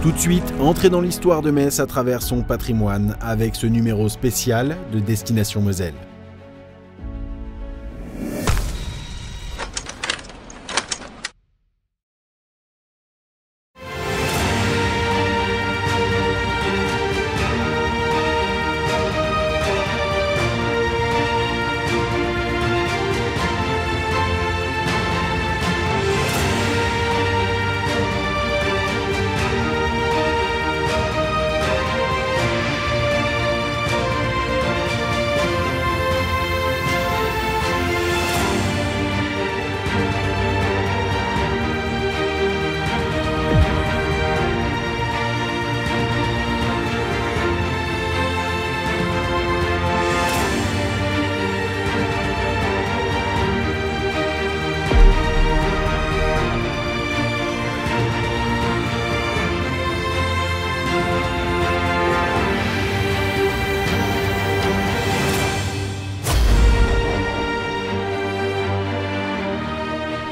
Tout de suite, entrez dans l'histoire de Metz à travers son patrimoine avec ce numéro spécial de Destination Moselle.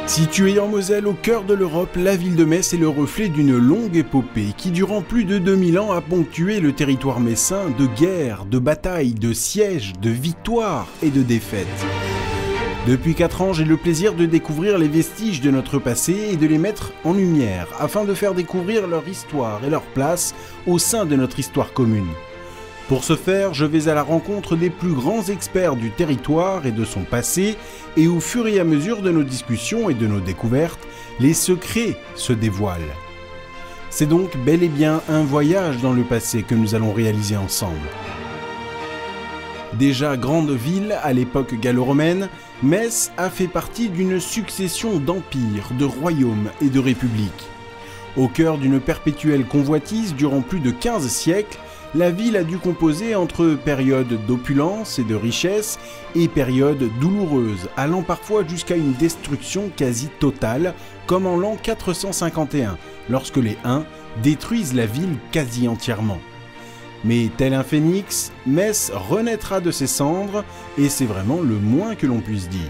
Située en Moselle, au cœur de l'Europe, la ville de Metz est le reflet d'une longue épopée qui, durant plus de 2000 ans, a ponctué le territoire messin de guerres, de batailles, de sièges, de victoires et de défaites. Depuis 4 ans, j'ai le plaisir de découvrir les vestiges de notre passé et de les mettre en lumière, afin de faire découvrir leur histoire et leur place au sein de notre histoire commune. Pour ce faire, je vais à la rencontre des plus grands experts du territoire et de son passé, et au fur et à mesure de nos discussions et de nos découvertes, les secrets se dévoilent. C'est donc bel et bien un voyage dans le passé que nous allons réaliser ensemble. Déjà grande ville à l'époque gallo-romaine, Metz a fait partie d'une succession d'empires, de royaumes et de républiques. Au cœur d'une perpétuelle convoitise durant plus de 15 siècles, la ville a dû composer entre périodes d'opulence et de richesse et périodes douloureuses, allant parfois jusqu'à une destruction quasi totale, comme en l'an 451, lorsque les Huns détruisent la ville quasi entièrement. Mais tel un phénix, Metz renaîtra de ses cendres, et c'est vraiment le moins que l'on puisse dire.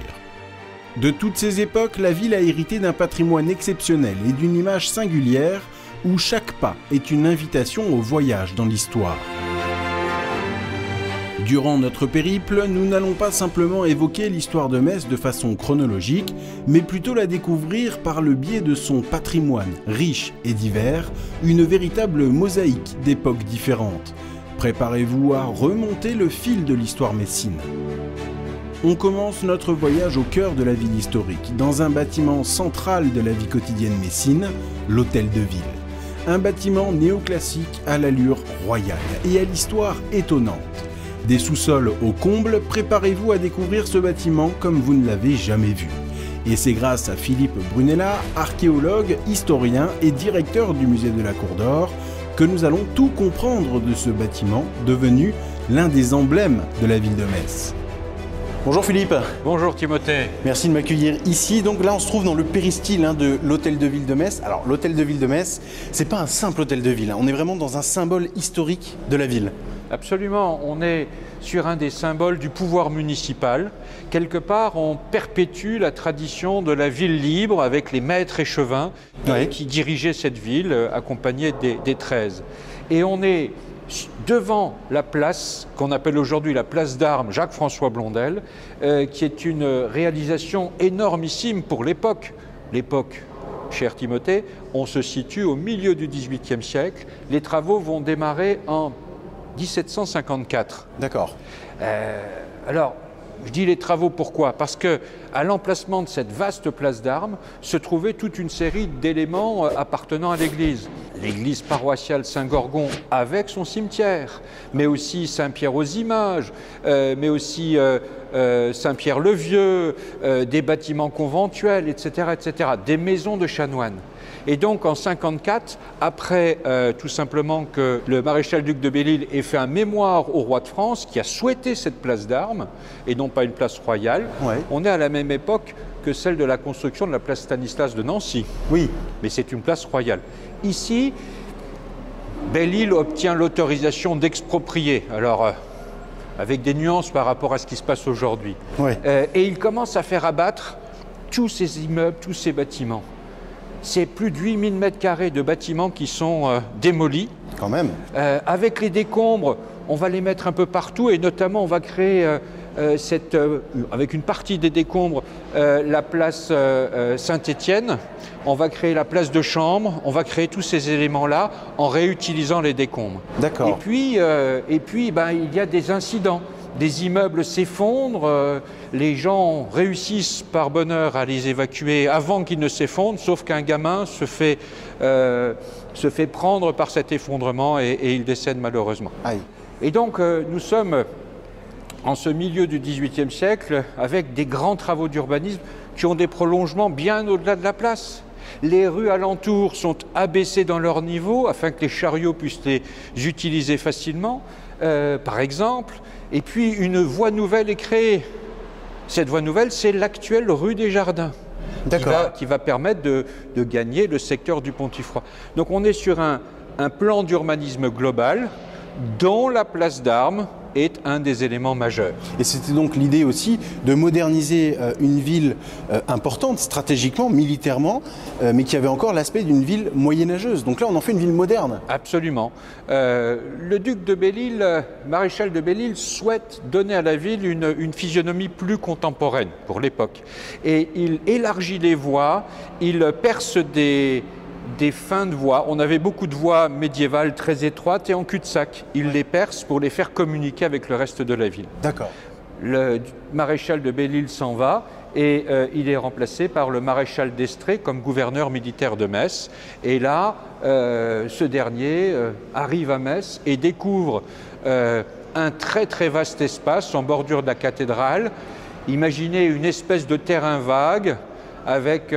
De toutes ces époques, la ville a hérité d'un patrimoine exceptionnel et d'une image singulière, où chaque pas est une invitation au voyage dans l'histoire. Durant notre périple, nous n'allons pas simplement évoquer l'histoire de Metz de façon chronologique, mais plutôt la découvrir par le biais de son patrimoine riche et divers, une véritable mosaïque d'époques différentes. Préparez-vous à remonter le fil de l'histoire messine. On commence notre voyage au cœur de la ville historique, dans un bâtiment central de la vie quotidienne messine, l'Hôtel de Ville. Un bâtiment néoclassique à l'allure royale et à l'histoire étonnante. Des sous-sols au comble, préparez-vous à découvrir ce bâtiment comme vous ne l'avez jamais vu. Et c'est grâce à Philippe Brunella, archéologue, historien et directeur du musée de la Cour d'Or, que nous allons tout comprendre de ce bâtiment devenu l'un des emblèmes de la ville de Metz. Bonjour Philippe. Bonjour Timothée. Merci de m'accueillir ici. Donc là, on se trouve dans le péristyle de l'Hôtel de Ville de Metz. Alors, l'Hôtel de Ville de Metz, c'est pas un simple hôtel de ville. On est vraiment dans un symbole historique de la ville. Absolument. On est sur un des symboles du pouvoir municipal. Quelque part, on perpétue la tradition de la ville libre avec les maîtres échevins qui dirigeaient cette ville, accompagnés des 13. Et on est devant la place qu'on appelle aujourd'hui la place d'Armes Jacques-François Blondel, qui est une réalisation énormissime pour l'époque. L'époque, cher Timothée, on se situe au milieu du XVIIIe siècle. Les travaux vont démarrer en 1754. D'accord. Alors, je dis les travaux, pourquoi? Parce qu'à l'emplacement de cette vaste place d'Armes se trouvait toute une série d'éléments appartenant à l'église. L'église paroissiale Saint-Gorgon avec son cimetière, mais aussi Saint-Pierre-aux-Images, mais aussi Saint-Pierre-le-Vieux, des bâtiments conventuels, etc., etc., des maisons de chanoines. Et donc en 1954, après tout simplement que le maréchal-duc de Belle-Île ait fait un mémoire au roi de France qui a souhaité cette place d'Armes et non pas une place royale, on est à la même époque que celle de la construction de la place Stanislas de Nancy. Oui. Mais c'est une place royale. Ici, Belle-Île obtient l'autorisation d'exproprier, alors avec des nuances par rapport à ce qui se passe aujourd'hui. Et il commence à faire abattre tous ces immeubles, tous ces bâtiments. c'est plus de 8000 m² de bâtiments qui sont démolis. Quand même. Avec les décombres, on va les mettre un peu partout et notamment on va créer avec une partie des décombres la place Saint-Étienne, on va créer la place de Chambre, on va créer tous ces éléments-là en réutilisant les décombres. D'accord. Et puis il y a des incidents. Des immeubles s'effondrent, les gens réussissent par bonheur à les évacuer avant qu'ils ne s'effondrent, sauf qu'un gamin se fait prendre par cet effondrement et il décède malheureusement. Aïe. Et donc nous sommes en ce milieu du XVIIIe siècle avec des grands travaux d'urbanisme qui ont des prolongements bien au-delà de la place. Les rues alentours sont abaissées dans leur niveau afin que les chariots puissent les utiliser facilement, par exemple. Et puis une voie nouvelle est créée. Cette voie nouvelle, c'est l'actuelle rue des Jardins, qui va permettre de gagner le secteur du Pontifroy. Donc on est sur un plan d'urbanisme global dont la place d'Armes est un des éléments majeurs. Et c'était donc l'idée aussi de moderniser une ville importante stratégiquement, militairement, mais qui avait encore l'aspect d'une ville moyenâgeuse. Donc là, on en fait une ville moderne. Absolument. Le duc de Belle-Île, maréchal de Belle-Île, souhaite donner à la ville une physionomie plus contemporaine pour l'époque. Et il élargit les voies, il perce des fins de voies. On avait beaucoup de voies médiévales très étroites et en cul-de-sac. Il les perce pour les faire communiquer avec le reste de la ville. D'accord. Le maréchal de Belle-Île s'en va et il est remplacé par le maréchal d'Estrées comme gouverneur militaire de Metz. Et là, ce dernier arrive à Metz et découvre un très très vaste espace en bordure de la cathédrale. Imaginez une espèce de terrain vague avec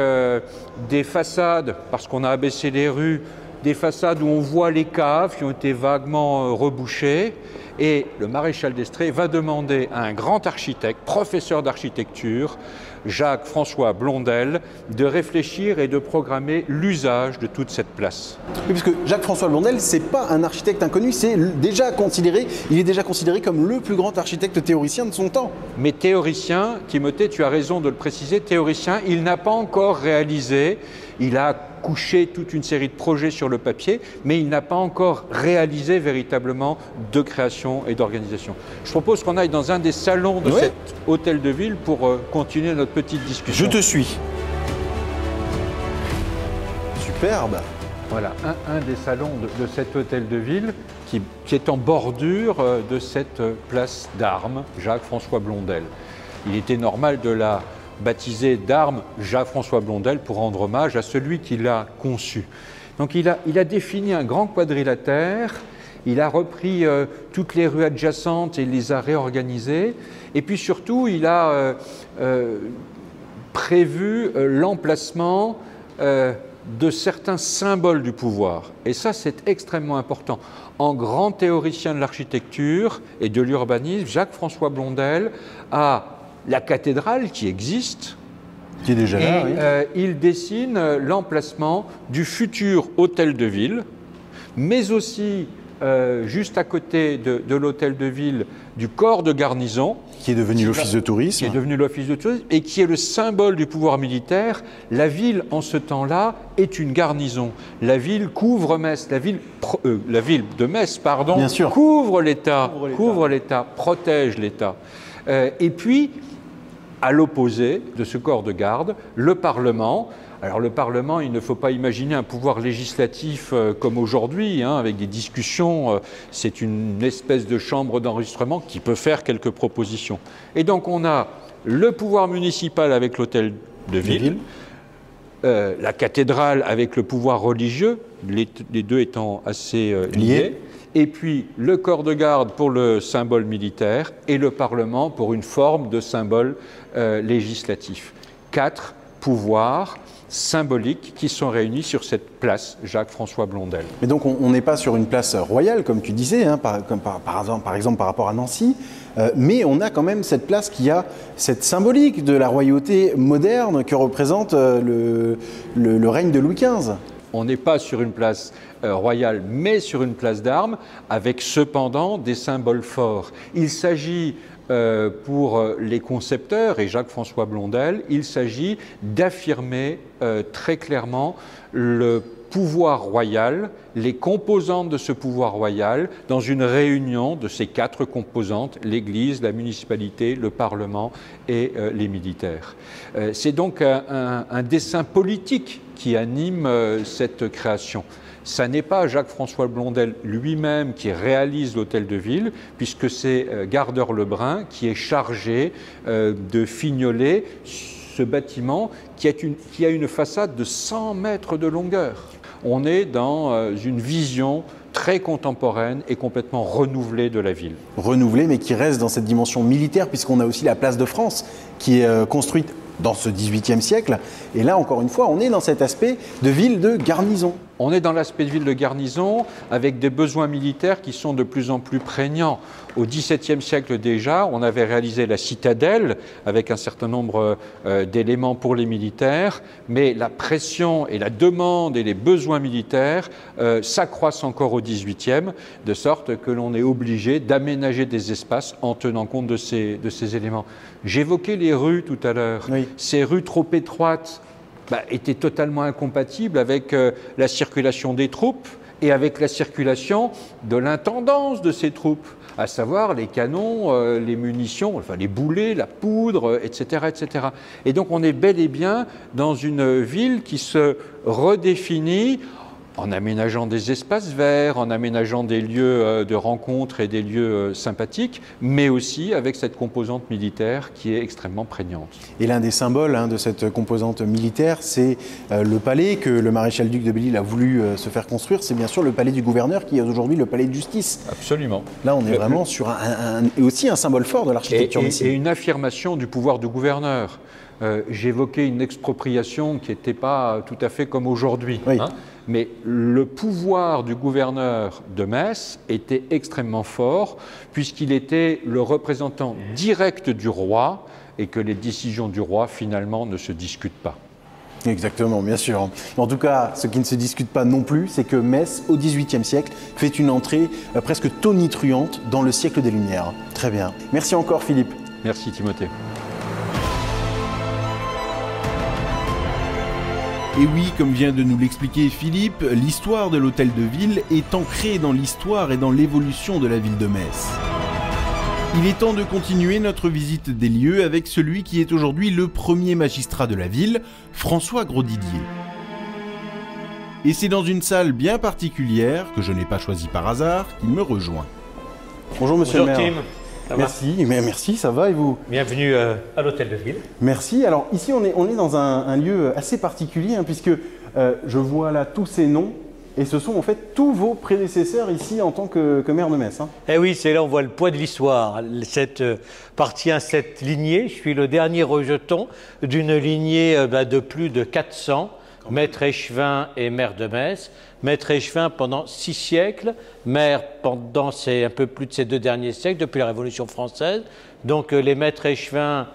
des façades, parce qu'on a abaissé les rues, des façades où on voit les caves qui ont été vaguement rebouchées. Et le maréchal d'Estrées va demander à un grand architecte, professeur d'architecture, Jacques-François Blondel, de réfléchir et de programmer l'usage de toute cette place. Oui, parce que Jacques-François Blondel, c'est pas un architecte inconnu, il est déjà considéré comme le plus grand architecte théoricien de son temps. Mais théoricien, Timothée, tu as raison de le préciser, théoricien, il n'a pas encore réalisé, il a couché toute une série de projets sur le papier, mais il n'a pas encore réalisé véritablement de création et d'organisation. Je propose qu'on aille dans un des salons de cet hôtel de ville pour continuer notre petite discussion. Je te suis. Superbe. Voilà, un des salons de cet hôtel de ville qui est en bordure de cette place d'Armes, Jacques-François Blondel. Il était normal de la baptisé d'Armes Jacques-François Blondel pour rendre hommage à celui qui l'a conçu. Donc il a défini un grand quadrilatère, il a repris toutes les rues adjacentes et les a réorganisées, et puis surtout il a prévu l'emplacement de certains symboles du pouvoir. Et ça, c'est extrêmement important. En grand théoricien de l'architecture et de l'urbanisme, Jacques-François Blondel a la cathédrale qui existe, qui est déjà là, oui. Il dessine l'emplacement du futur hôtel de ville, mais aussi juste à côté de l'hôtel de ville du corps de garnison, qui est devenu l'office de tourisme. Qui est devenu l'office de tourisme et qui est le symbole du pouvoir militaire. La ville, en ce temps-là, est une garnison. La ville couvre Metz, la ville de Metz, pardon, bien sûr, couvre l'État, protège l'État. Et puis, à l'opposé de ce corps de garde, le Parlement. Alors le Parlement, il ne faut pas imaginer un pouvoir législatif comme aujourd'hui, avec des discussions. C'est une espèce de chambre d'enregistrement qui peut faire quelques propositions. Et donc on a le pouvoir municipal avec l'hôtel de ville, la cathédrale avec le pouvoir religieux, les deux étant assez liés. Et puis le corps de garde pour le symbole militaire et le Parlement pour une forme de symbole législatif. 4 pouvoirs symboliques qui sont réunis sur cette place Jacques-François Blondel. Mais donc on n'est pas sur une place royale, comme tu disais, par exemple par rapport à Nancy, mais on a quand même cette place qui a cette symbolique de la royauté moderne que représente le règne de Louis XV. On n'est pas sur une place royale, mais sur une place d'Armes, avec cependant des symboles forts. Il s'agit pour les concepteurs et Jacques-François Blondel, il s'agit d'affirmer très clairement le pouvoir royal, les composantes de ce pouvoir royal, dans une réunion de ces 4 composantes, l'Église, la municipalité, le Parlement et les militaires. C'est donc un dessein politique qui anime cette création. Ça n'est pas Jacques-François Blondel lui-même qui réalise l'hôtel de ville, puisque c'est Gardeur Lebrun qui est chargé de fignoler ce bâtiment qui a une façade de 100 mètres de longueur. On est dans une vision très contemporaine et complètement renouvelée de la ville. Renouvelée, mais qui reste dans cette dimension militaire, puisqu'on a aussi la place de France qui est construite dans ce XVIIIe siècle. Et là, encore une fois, on est dans cet aspect de ville de garnison. On est dans l'aspect de ville de garnison avec des besoins militaires qui sont de plus en plus prégnants. Au XVIIe siècle déjà, on avait réalisé la citadelle avec un certain nombre d'éléments pour les militaires, mais la pression et la demande et les besoins militaires s'accroissent encore au XVIIIe, de sorte que l'on est obligé d'aménager des espaces en tenant compte de ces éléments. J'évoquais les rues tout à l'heure. Oui. Ces rues trop étroites étaient totalement incompatibles avec la circulation des troupes et avec la circulation de l'intendance de ces troupes, à savoir les canons, les munitions, enfin les boulets, la poudre, etc., etc. Et donc on est bel et bien dans une ville qui se redéfinit en aménageant des espaces verts, en aménageant des lieux de rencontre et des lieux sympathiques, mais aussi avec cette composante militaire qui est extrêmement prégnante. Et l'un des symboles de cette composante militaire, c'est le palais que le maréchal-duc de Belle-Île a voulu se faire construire. C'est bien sûr le palais du gouverneur qui est aujourd'hui le palais de justice. Absolument. Là, on est vraiment sur et aussi un symbole fort de l'architecture messine. Et une affirmation du pouvoir du gouverneur. J'évoquais une expropriation qui n'était pas tout à fait comme aujourd'hui. Oui. Mais le pouvoir du gouverneur de Metz était extrêmement fort puisqu'il était le représentant direct du roi et que les décisions du roi finalement ne se discutent pas. Exactement, bien sûr. En tout cas, ce qui ne se discute pas non plus, c'est que Metz, au XVIIIe siècle, fait une entrée presque tonitruante dans le siècle des Lumières. Très bien. Merci encore, Philippe. Merci, Timothée. Et oui, comme vient de nous l'expliquer Philippe, l'histoire de l'hôtel de ville est ancrée dans l'histoire et dans l'évolution de la ville de Metz. Il est temps de continuer notre visite des lieux avec celui qui est aujourd'hui le premier magistrat de la ville, François Grosdidier. Et c'est dans une salle bien particulière, que je n'ai pas choisie par hasard, qu'il me rejoint. Bonjour monsieur le maire. Tim. Merci, ça va et vous? Bienvenue à l'hôtel de ville. Merci. Alors ici on est dans un lieu assez particulier puisque je vois là tous ces noms et ce sont en fait tous vos prédécesseurs ici en tant que maire de Metz. Eh oui, c'est là on voit le poids de l'histoire. Cette partie à cette lignée, je suis le dernier rejeton d'une lignée de plus de 400. Maître échevin et maire de Metz. Maître échevin pendant 6 siècles, maire pendant un peu plus de ces 2 derniers siècles, depuis la Révolution française. Donc les maîtres échevins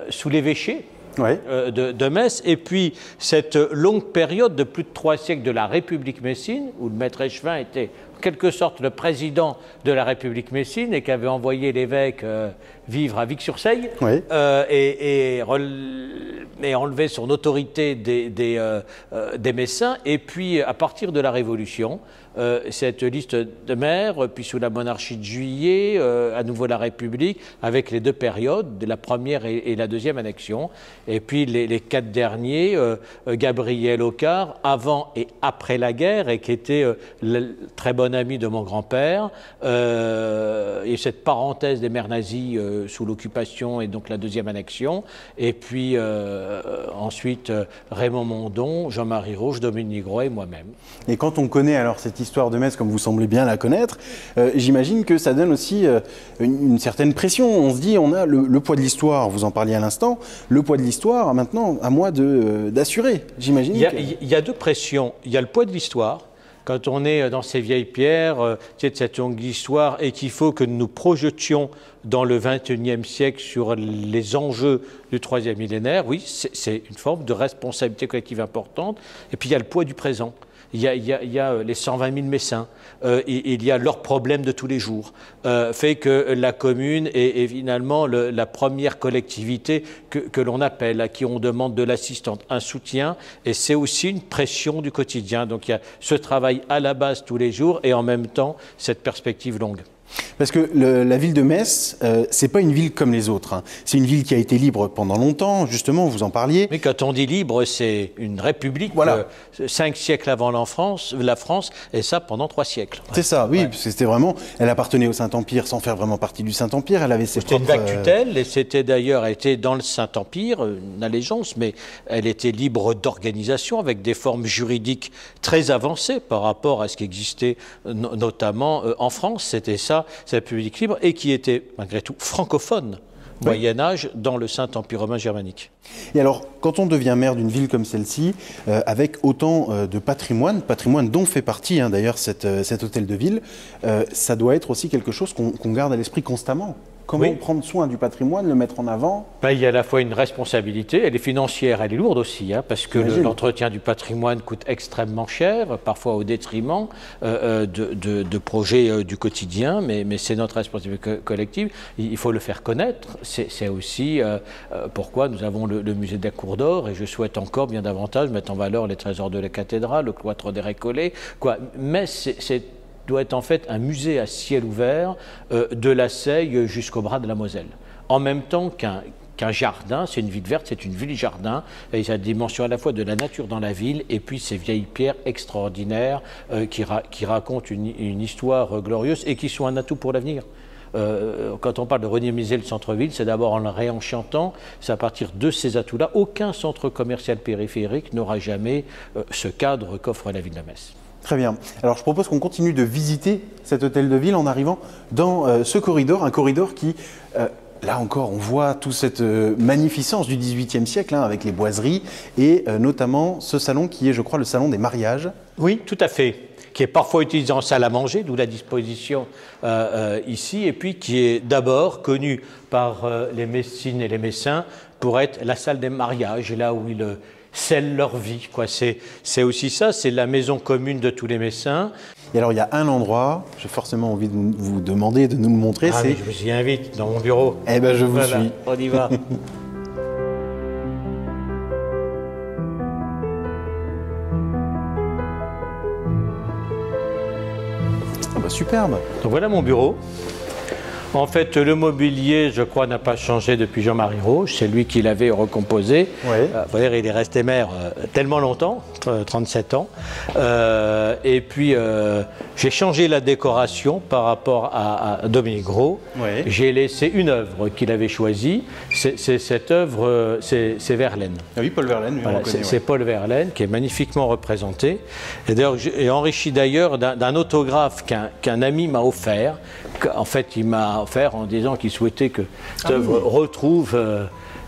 sous l'évêché de Metz. Et puis cette longue période de plus de 3 siècles de la République messine, où le maître échevin était en quelque sorte le président de la République messine et qui avait envoyé l'évêque vivre à Vic-sur-Seille et enlever son autorité des Messins. Et puis, à partir de la Révolution, cette liste de maires, puis sous la monarchie de Juillet, à nouveau la République, avec les 2 périodes, la première et la deuxième annexion. Et puis, les 4 derniers, Gabriel Aucard, avant et après la guerre, et qui était le très bon ami de mon grand-père. Et cette parenthèse des maires nazis sous l'occupation et donc la deuxième annexion. Et puis ensuite Raymond Mondon, Jean-Marie Rouge, Dominique Gros et moi-même. Et quand on connaît alors cette histoire de Metz comme vous semblez bien la connaître, j'imagine que ça donne aussi une certaine pression. On se dit on a le poids de l'histoire, vous en parliez à l'instant, le poids de l'histoire maintenant à moi d'assurer, j'imagine. Il y a 2 pressions, il y a le poids de l'histoire. Quand on est dans ces vieilles pierres, de cette longue histoire, et qu'il faut que nous projetions dans le XXIe siècle sur les enjeux du 3e millénaire, oui, c'est une forme de responsabilité collective importante. Et puis il y a le poids du présent. il y a les 120 000 Messins, il y a leurs problèmes de tous les jours, fait que la commune est finalement la première collectivité que l'on appelle, à qui on demande de l'assistance, un soutien, et c'est aussi une pression du quotidien. Donc il y a ce travail à la base tous les jours et en même temps cette perspective longue. Parce que la ville de Metz, c'est pas une ville comme les autres. Hein. C'est une ville qui a été libre pendant longtemps, justement, vous en parliez. Mais quand on dit libre, c'est une république, voilà. 5 siècles avant la France, et ça pendant 3 siècles. C'est ça, oui, parce que c'était vraiment, elle appartenait au Saint-Empire sans faire vraiment partie du Saint-Empire, elle avait ses propres... C'était une vague tutelle, et c'était d'ailleurs été dans le Saint-Empire, une allégeance, mais elle était libre d'organisation, avec des formes juridiques très avancées par rapport à ce qui existait notamment en France. C'était ça, c'est la République libre, et qui était malgré tout francophone, oui. Moyen-Âge, dans le Saint-Empire romain germanique. Et alors, quand on devient maire d'une ville comme celle-ci, avec autant de patrimoine dont fait partie d'ailleurs cet hôtel de ville, ça doit être aussi quelque chose qu'on garde à l'esprit constamment. Comment oui. Prendre soin du patrimoine, le mettre en avant? Il y a à la fois une responsabilité, elle est financière, elle est lourde aussi, parce que l'entretien du patrimoine coûte extrêmement cher, parfois au détriment de projets du quotidien, mais c'est notre responsabilité collective. Il faut le faire connaître. C'est aussi pourquoi nous avons le musée de la Cour d'Or, et je souhaite encore bien davantage mettre en valeur les trésors de la cathédrale, le cloître des Récollets, mais c'est doit être en fait un musée à ciel ouvert de la Seille jusqu'au bras de la Moselle. En même temps qu'un jardin, c'est une ville verte, c'est une ville-jardin, et il y a la dimension à la fois de la nature dans la ville et puis ces vieilles pierres extraordinaires qui racontent une histoire glorieuse et qui sont un atout pour l'avenir. Quand on parle de redynamiser le centre-ville, c'est d'abord en le réenchantant, c'est à partir de ces atouts-là. Aucun centre commercial périphérique n'aura jamais ce cadre qu'offre la ville de Metz. Très bien. Alors je propose qu'on continue de visiter cet hôtel de ville en arrivant dans ce corridor, un corridor qui, là encore, on voit toute cette magnificence du XVIIIe siècle, avec les boiseries, et notamment ce salon qui est, je crois, le salon des mariages. Oui, tout à fait, qui est parfois utilisé en salle à manger, d'où la disposition ici, et puis qui est d'abord connu par les Messines et les Messins pour être la salle des mariages, là où ils scellent leur vie. C'est aussi ça, c'est la maison commune de tous les Messins. Et alors il y a un endroit, j'ai forcément envie de vous demander de nous le montrer. Ah, mais je vous y invite, dans mon bureau. Eh bien je vous suis. On y va. Ah bah superbe. Donc voilà mon bureau. En fait, le mobilier, je crois, n'a pas changé depuis Jean-Marie Roche. C'est lui qui l'avait recomposé. Oui. Faut dire, il est resté maire tellement longtemps, 37 ans. Et puis, j'ai changé la décoration par rapport à Dominique Gros. Oui. J'ai laissé une œuvre qu'il avait choisie. Cette œuvre, c'est Verlaine. Ah oui, Paul Verlaine. Voilà, c'est Paul Verlaine qui est magnifiquement représenté. Et d'ailleurs, j'ai enrichi d'ailleurs d'un autographe qu'un ami m'a offert. En fait, il m'a offert en disant qu'il souhaitait que cette œuvre retrouve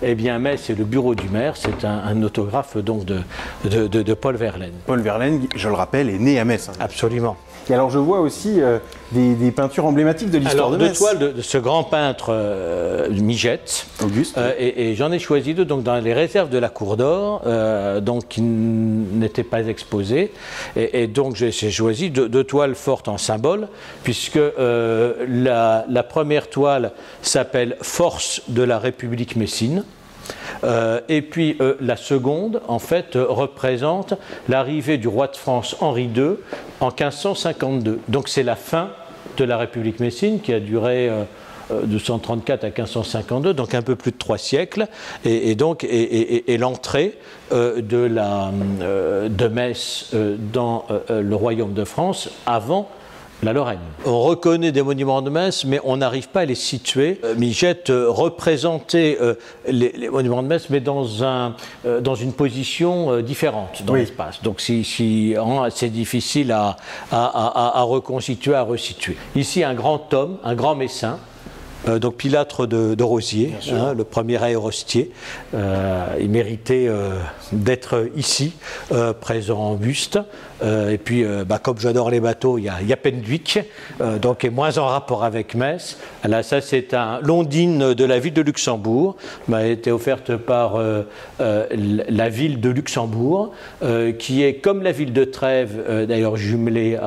Metz et le bureau du maire. C'est un autographe donc de Paul Verlaine. Paul Verlaine, je le rappelle, est né à Metz. Absolument. Et alors je vois aussi des peintures emblématiques de l'histoire de Metz. Toiles de ce grand peintre Migette. Auguste. Et j'en ai choisi deux donc, dans les réserves de la Cour d'Or, qui n'étaient pas exposées. Et donc j'ai choisi deux toiles fortes en symbole, puisque la première toile s'appelle « Force de la République messine ». Et puis la seconde, en fait, représente l'arrivée du roi de France Henri II en 1552. Donc c'est la fin de la République messine qui a duré de 134 à 1552, donc un peu plus de 3 siècles, et l'entrée de Metz dans le royaume de France avant la Lorraine. On reconnaît des monuments de Metz, mais on n'arrive pas à les situer. Migette représentait les monuments de Metz, mais dans une position différente dans l'espace. Donc c'est difficile à reconstituer, à resituer. Ici, un grand homme, un grand messin, Donc pilâtre de Rosier, hein, le premier aérostier. Il méritait d'être ici, présent en buste. Et puis, comme j'adore les bateaux, il y a Pendwick, donc est moins en rapport avec Metz. Là, ça, c'est un Londine de la ville de Luxembourg, m'a été offerte par la ville de Luxembourg, qui est comme la ville de Trèves, d'ailleurs jumelée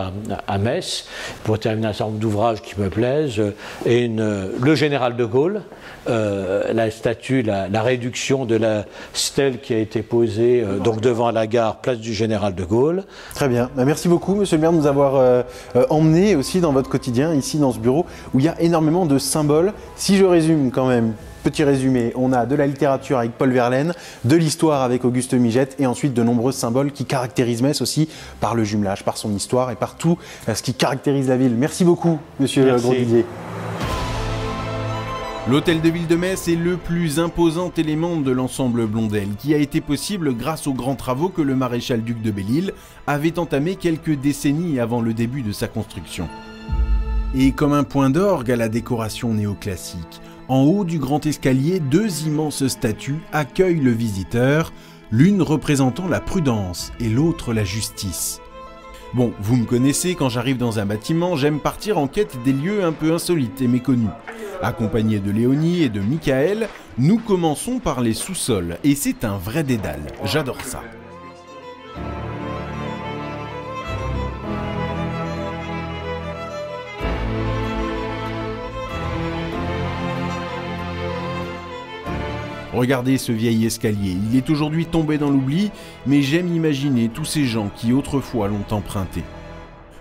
à Metz, pour terminer un certain nombre d'ouvrages qui me plaisent, et le général de Gaulle, la statue, la réduction de la stèle qui a été posée donc devant la gare, place du général de Gaulle. Très bien. Merci beaucoup, monsieur le maire, de nous avoir emmené aussi dans votre quotidien, ici dans ce bureau, où il y a énormément de symboles. Si je résume quand même, petit résumé, on a de la littérature avec Paul Verlaine, de l'histoire avec Auguste Migette, et ensuite de nombreux symboles qui caractérisent Metz aussi par le jumelage, par son histoire et par tout ce qui caractérise la ville. Merci beaucoup, monsieur Grosdidier. L'hôtel de ville de Metz est le plus imposant élément de l'ensemble Blondel, qui a été possible grâce aux grands travaux que le maréchal-duc de Belle-Île avait entamés quelques décennies avant le début de sa construction. Et comme un point d'orgue à la décoration néoclassique, en haut du grand escalier, deux immenses statues accueillent le visiteur, l'une représentant la prudence et l'autre la justice. Bon, vous me connaissez, quand j'arrive dans un bâtiment, j'aime partir en quête des lieux un peu insolites et méconnus. Accompagnés de Léonie et de Michael, nous commençons par les sous-sols, et c'est un vrai dédale, j'adore ça. Regardez ce vieil escalier, il est aujourd'hui tombé dans l'oubli, mais j'aime imaginer tous ces gens qui autrefois l'ont emprunté.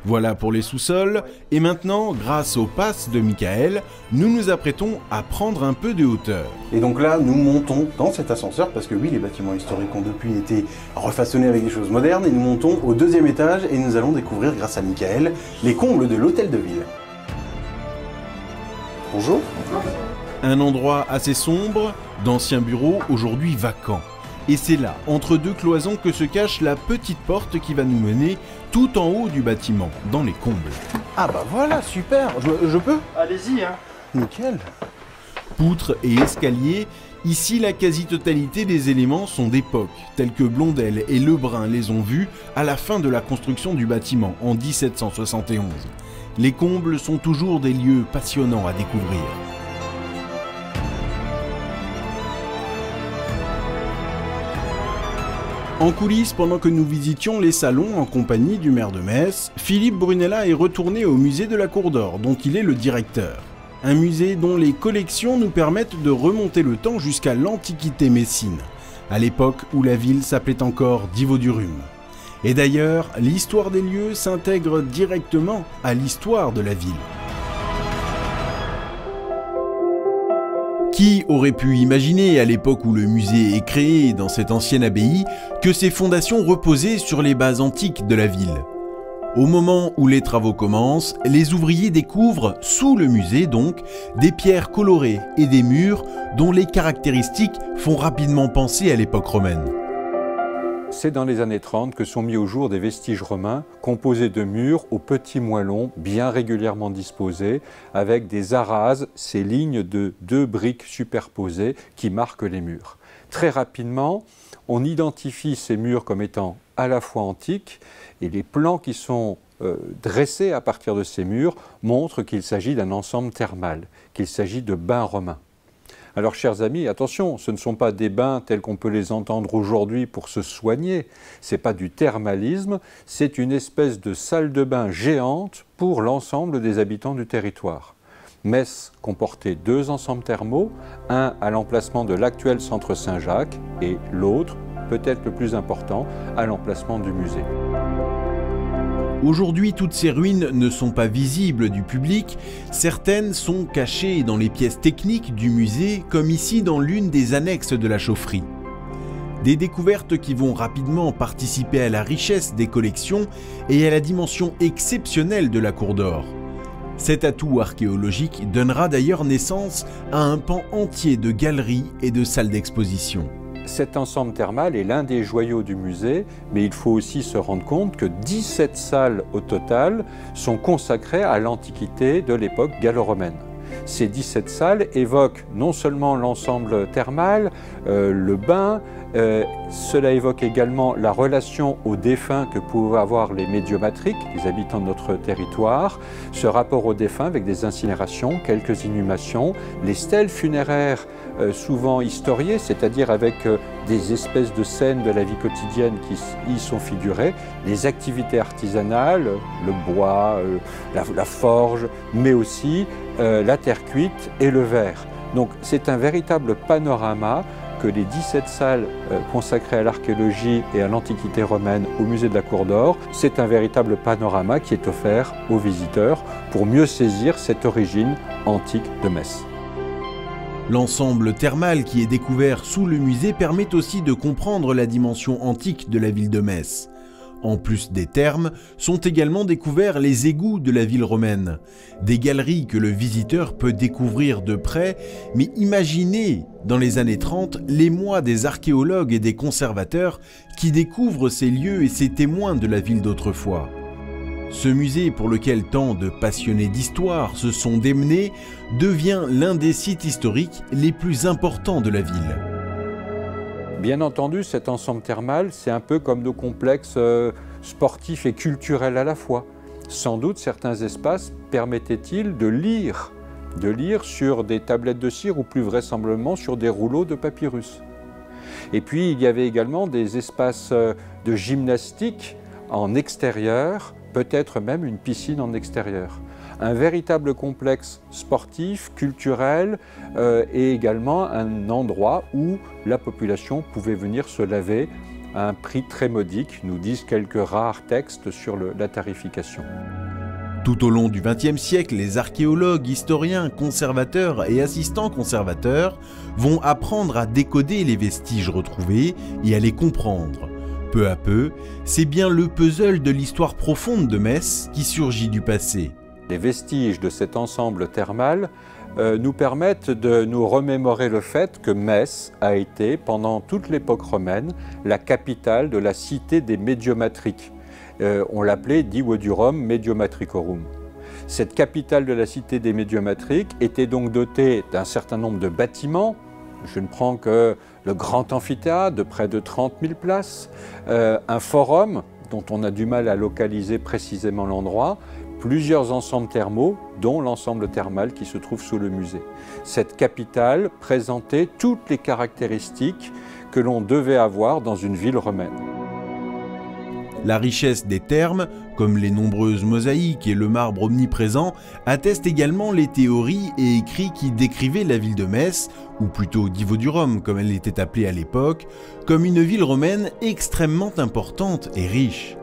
Voilà pour les sous-sols, et maintenant, grâce au pass de Michael, nous nous apprêtons à prendre un peu de hauteur. Et donc là, nous montons dans cet ascenseur, parce que oui, les bâtiments historiques ont depuis été refaçonnés avec des choses modernes, et nous montons au deuxième étage, et nous allons découvrir, grâce à Michael, les combles de l'hôtel de ville. Bonjour. Un endroit assez sombre, d'anciens bureaux aujourd'hui vacants. Et c'est là, entre deux cloisons, que se cache la petite porte qui va nous mener tout en haut du bâtiment, dans les combles. Ah bah voilà, super, je peux? Allez-y, hein. Nickel. Poutres et escaliers, ici la quasi-totalité des éléments sont d'époque, tels que Blondel et Lebrun les ont vus à la fin de la construction du bâtiment, en 1771. Les combles sont toujours des lieux passionnants à découvrir. En coulisses, pendant que nous visitions les salons en compagnie du maire de Metz, Philippe Brunella est retourné au musée de la Cour d'Or, dont il est le directeur. Un musée dont les collections nous permettent de remonter le temps jusqu'à l'Antiquité messine, à l'époque où la ville s'appelait encore Divodurum. Et d'ailleurs, l'histoire des lieux s'intègre directement à l'histoire de la ville. Qui aurait pu imaginer, à l'époque où le musée est créé dans cette ancienne abbaye, que ses fondations reposaient sur les bases antiques de la ville? Au moment où les travaux commencent, les ouvriers découvrent, sous le musée donc, des pierres colorées et des murs dont les caractéristiques font rapidement penser à l'époque romaine. C'est dans les années 30 que sont mis au jour des vestiges romains composés de murs aux petits moellons bien régulièrement disposés avec des arases, ces lignes de 2 briques superposées qui marquent les murs. Très rapidement, on identifie ces murs comme étant à la fois antiques et les plans qui sont dressés à partir de ces murs montrent qu'il s'agit d'un ensemble thermal, qu'il s'agit de bains romains. Alors, chers amis, attention, ce ne sont pas des bains tels qu'on peut les entendre aujourd'hui pour se soigner. Ce n'est pas du thermalisme, c'est une espèce de salle de bain géante pour l'ensemble des habitants du territoire. Metz comportait 2 ensembles thermaux, un à l'emplacement de l'actuel centre Saint-Jacques et l'autre, peut-être le plus important, à l'emplacement du musée. Aujourd'hui, toutes ces ruines ne sont pas visibles du public, certaines sont cachées dans les pièces techniques du musée, comme ici dans l'une des annexes de la chaufferie. Des découvertes qui vont rapidement participer à la richesse des collections et à la dimension exceptionnelle de la Cour d'Or. Cet atout archéologique donnera d'ailleurs naissance à un pan entier de galeries et de salles d'exposition. Cet ensemble thermal est l'un des joyaux du musée, mais il faut aussi se rendre compte que 17 salles au total sont consacrées à l'Antiquité de l'époque gallo-romaine. Ces 17 salles évoquent non seulement l'ensemble thermal, le bain, cela évoque également la relation aux défunts que pouvaient avoir les médiomatriques, les habitants de notre territoire, ce rapport aux défunts avec des incinérations, quelques inhumations, les stèles funéraires souvent historiées, c'est-à-dire avec des espèces de scènes de la vie quotidienne qui y sont figurées, les activités artisanales, le bois, la forge, mais aussi la terre cuite et le verre. Donc c'est un véritable panorama que les 17 salles consacrées à l'archéologie et à l'Antiquité romaine au musée de la Cour d'Or, c'est un véritable panorama qui est offert aux visiteurs pour mieux saisir cette origine antique de Metz. L'ensemble thermal qui est découvert sous le musée permet aussi de comprendre la dimension antique de la ville de Metz. En plus des thermes, sont également découverts les égouts de la ville romaine. Des galeries que le visiteur peut découvrir de près, mais imaginez, dans les années 30, l'émoi des archéologues et des conservateurs qui découvrent ces lieux et ces témoins de la ville d'autrefois. Ce musée, pour lequel tant de passionnés d'histoire se sont démenés, devient l'un des sites historiques les plus importants de la ville. Bien entendu, cet ensemble thermal, c'est un peu comme nos complexes sportifs et culturels à la fois. Sans doute, certains espaces permettaient-ils de lire sur des tablettes de cire ou plus vraisemblablement sur des rouleaux de papyrus. Et puis, il y avait également des espaces de gymnastique en extérieur, peut-être même une piscine en extérieur. Un véritable complexe sportif, culturel et également un endroit où la population pouvait venir se laver à un prix très modique, nous disent quelques rares textes sur la tarification. Tout au long du XXe siècle, les archéologues, historiens, conservateurs et assistants conservateurs vont apprendre à décoder les vestiges retrouvés et à les comprendre. Peu à peu, c'est bien le puzzle de l'histoire profonde de Metz qui surgit du passé. Les vestiges de cet ensemble thermal nous permettent de nous remémorer le fait que Metz a été, pendant toute l'époque romaine, la capitale de la cité des médiomatriques. On l'appelait Divodurum Mediomatricorum. Cette capitale de la cité des médiomatriques était donc dotée d'un certain nombre de bâtiments. Je ne prends que le grand amphithéâtre de près de 30 000 places, un forum dont on a du mal à localiser précisément l'endroit, plusieurs ensembles thermaux, dont l'ensemble thermal qui se trouve sous le musée. Cette capitale présentait toutes les caractéristiques que l'on devait avoir dans une ville romaine. La richesse des thermes, comme les nombreuses mosaïques et le marbre omniprésent, attestent également les théories et écrits qui décrivaient la ville de Metz, ou plutôt Divodurum comme elle était appelée à l'époque, comme une ville romaine extrêmement importante et riche.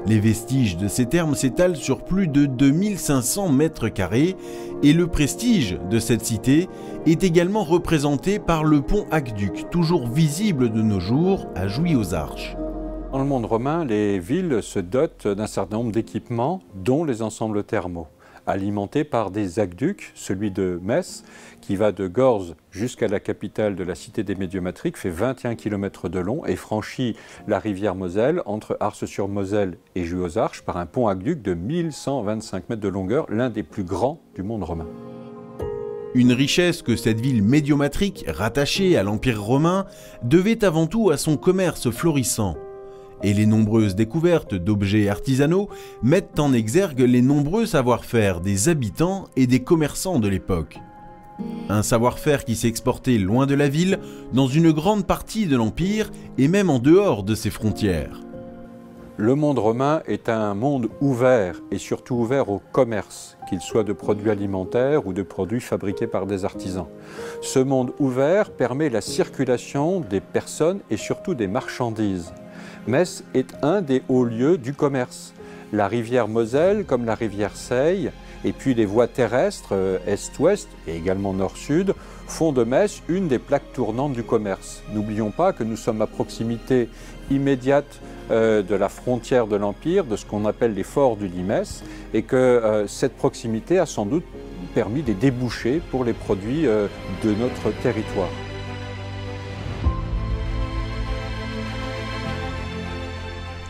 Les vestiges de ces thermes s'étalent sur plus de 2500 mètres carrés et le prestige de cette cité est également représenté par le pont aqueduc, toujours visible de nos jours à Jouy-aux-Arches. Dans le monde romain, les villes se dotent d'un certain nombre d'équipements, dont les ensembles thermaux, alimentés par des aqueducs, celui de Metz, qui va de Gorze jusqu'à la capitale de la cité des médiomatriques, fait 21 km de long et franchit la rivière Moselle entre Ars-sur-Moselle et Jouy-aux-Arches par un pont aqueduc de 1125 mètres de longueur, l'un des plus grands du monde romain. Une richesse que cette ville médiomatrique, rattachée à l'Empire romain, devait avant tout à son commerce florissant. Et les nombreuses découvertes d'objets artisanaux mettent en exergue les nombreux savoir-faire des habitants et des commerçants de l'époque. Un savoir-faire qui s'exportait loin de la ville, dans une grande partie de l'Empire et même en dehors de ses frontières. Le monde romain est un monde ouvert et surtout ouvert au commerce, qu'il soit de produits alimentaires ou de produits fabriqués par des artisans. Ce monde ouvert permet la circulation des personnes et surtout des marchandises. Metz est un des hauts lieux du commerce. La rivière Moselle, comme la rivière Seille, et puis les voies terrestres est-ouest et également nord-sud, font de Metz une des plaques tournantes du commerce. N'oublions pas que nous sommes à proximité immédiate de la frontière de l'Empire, de ce qu'on appelle les forts du Limès, et que cette proximité a sans doute permis des débouchés pour les produits de notre territoire.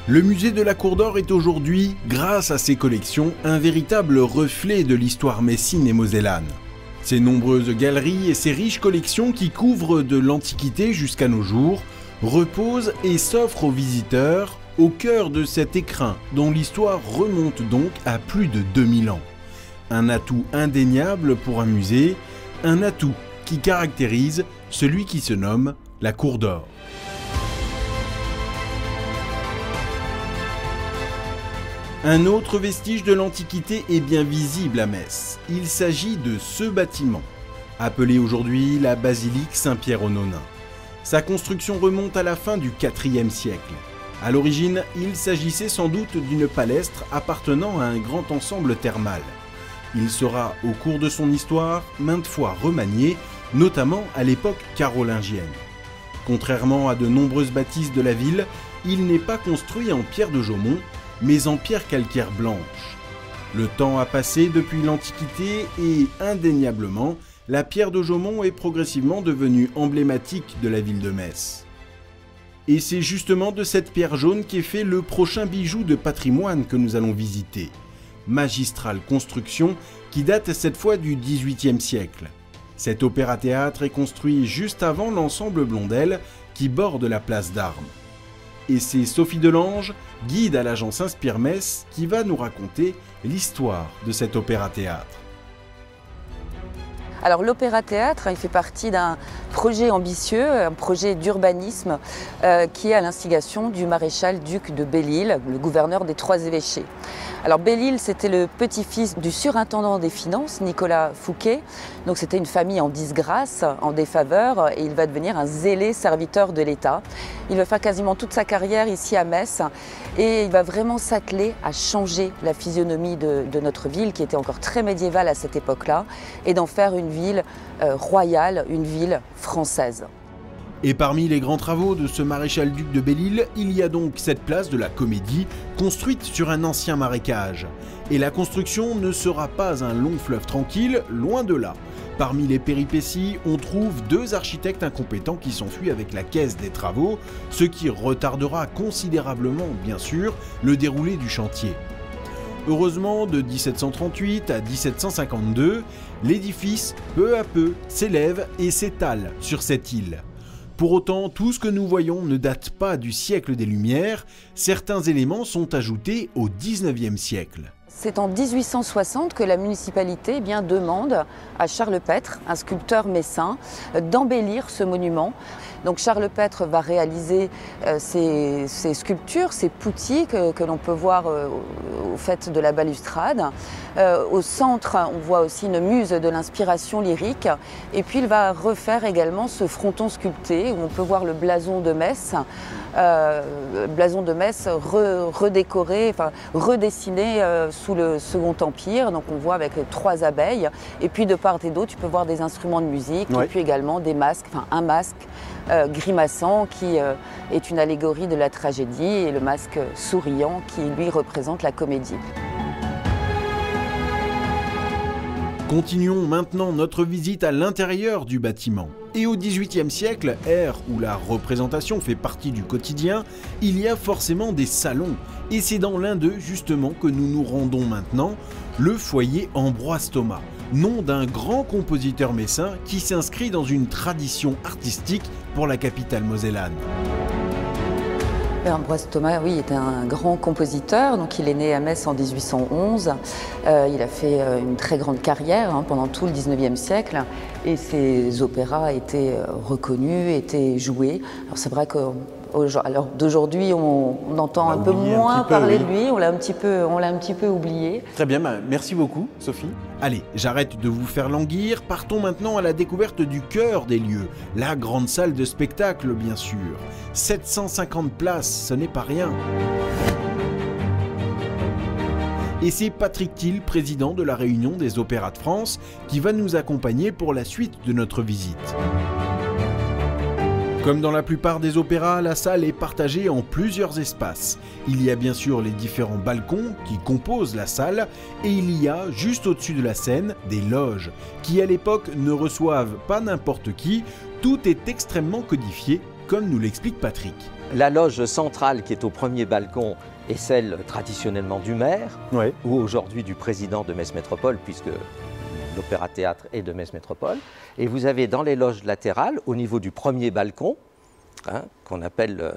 Le musée de la Cour d'Or est aujourd'hui, grâce à ses collections, un véritable reflet de l'histoire messine et mosellane. Ses nombreuses galeries et ses riches collections qui couvrent de l'Antiquité jusqu'à nos jours reposent et s'offrent aux visiteurs au cœur de cet écrin dont l'histoire remonte donc à plus de 2000 ans. Un atout indéniable pour un musée, un atout qui caractérise celui qui se nomme la Cour d'Or. Un autre vestige de l'Antiquité est bien visible à Metz. Il s'agit de ce bâtiment, appelé aujourd'hui la basilique Saint-Pierre-aux-Nonains. Sa construction remonte à la fin du IVe siècle. À l'origine, il s'agissait sans doute d'une palestre appartenant à un grand ensemble thermal. Il sera, au cours de son histoire, maintes fois remanié, notamment à l'époque carolingienne. Contrairement à de nombreuses bâtisses de la ville, il n'est pas construit en pierre de Jaumont, mais en pierre calcaire blanche. Le temps a passé depuis l'Antiquité et, indéniablement, la pierre de Jaumont est progressivement devenue emblématique de la ville de Metz. Et c'est justement de cette pierre jaune qu'est fait le prochain bijou de patrimoine que nous allons visiter. Magistrale construction qui date cette fois du XVIIIe siècle. Cet opéra-théâtre est construit juste avant l'ensemble Blondel qui borde la place d'Armes. Et c'est Sophie Delange, guide à l'agence Inspire Metz, qui va nous raconter l'histoire de cet opéra-théâtre. Alors l'opéra-théâtre, il fait partie d'un projet ambitieux, un projet d'urbanisme qui est à l'instigation du maréchal duc de Belle-Île, le gouverneur des Trois Évêchés. Alors Belle-Île, c'était le petit-fils du surintendant des finances, Nicolas Fouquet. Donc c'était une famille en disgrâce, en défaveur, et il va devenir un zélé serviteur de l'État. Il va faire quasiment toute sa carrière ici à Metz et il va vraiment s'atteler à changer la physionomie de notre ville, qui était encore très médiévale à cette époque-là, et d'en faire une ville royale, une ville française. Et parmi les grands travaux de ce maréchal-duc de Belle-Île, il y a donc cette place de la Comédie, construite sur un ancien marécage. Et la construction ne sera pas un long fleuve tranquille, loin de là. Parmi les péripéties, on trouve deux architectes incompétents qui s'enfuient avec la caisse des travaux, ce qui retardera considérablement, bien sûr, le déroulé du chantier. Heureusement, de 1738 à 1752, l'édifice, peu à peu, s'élève et s'étale sur cette île. Pour autant, tout ce que nous voyons ne date pas du siècle des Lumières, certains éléments sont ajoutés au XIXe siècle. C'est en 1860 que la municipalité demande à Charles Pêtre, un sculpteur messin, d'embellir ce monument. Donc Charles Pêtre va réaliser ces sculptures, ces poutis que l'on peut voir au fait de la balustrade. Au centre, on voit aussi une muse de l'inspiration lyrique. Et puis il va refaire également ce fronton sculpté où on peut voir le blason de Metz. Redécoré, enfin redessiné sous le Second Empire. Donc on voit avec 3 abeilles. Et puis de part et d'autre, tu peux voir des instruments de musique, et puis également des masques, enfin un masque grimaçant qui est une allégorie de la tragédie, et le masque souriant qui lui représente la comédie. Continuons maintenant notre visite à l'intérieur du bâtiment. Et au XVIIIe siècle, ère où la représentation fait partie du quotidien, il y a forcément des salons. Et c'est dans l'un d'eux justement que nous nous rendons maintenant, le foyer Ambroise Thomas, nom d'un grand compositeur messin qui s'inscrit dans une tradition artistique pour la capitale mosellane. Ambroise Thomas, oui, est un grand compositeur. Donc, il est né à Metz en 1811. Il a fait une très grande carrière pendant tout le XIXe siècle. Et ses opéras étaient reconnus, étaient joués. Alors, c'est vrai que d'aujourd'hui, on entend un peu moins parler de lui. On l'a un petit peu oublié. Très bien, merci beaucoup, Sophie. Allez, j'arrête de vous faire languir. Partons maintenant à la découverte du cœur des lieux. La grande salle de spectacle, bien sûr. 750 places, ce n'est pas rien. Et c'est Patrick Thill, président de la Réunion des Opéras de France, qui va nous accompagner pour la suite de notre visite. Comme dans la plupart des opéras, la salle est partagée en plusieurs espaces. Il y a bien sûr les différents balcons qui composent la salle, et il y a, juste au-dessus de la scène, des loges, qui à l'époque ne reçoivent pas n'importe qui. Tout est extrêmement codifié, comme nous l'explique Patrick. La loge centrale qui est au premier balcon est celle traditionnellement du maire, ou aujourd'hui du président de Metz Métropole, puisque l'Opéra-Théâtre et de Metz Métropole. Et vous avez dans les loges latérales, au niveau du premier balcon, qu'on appelle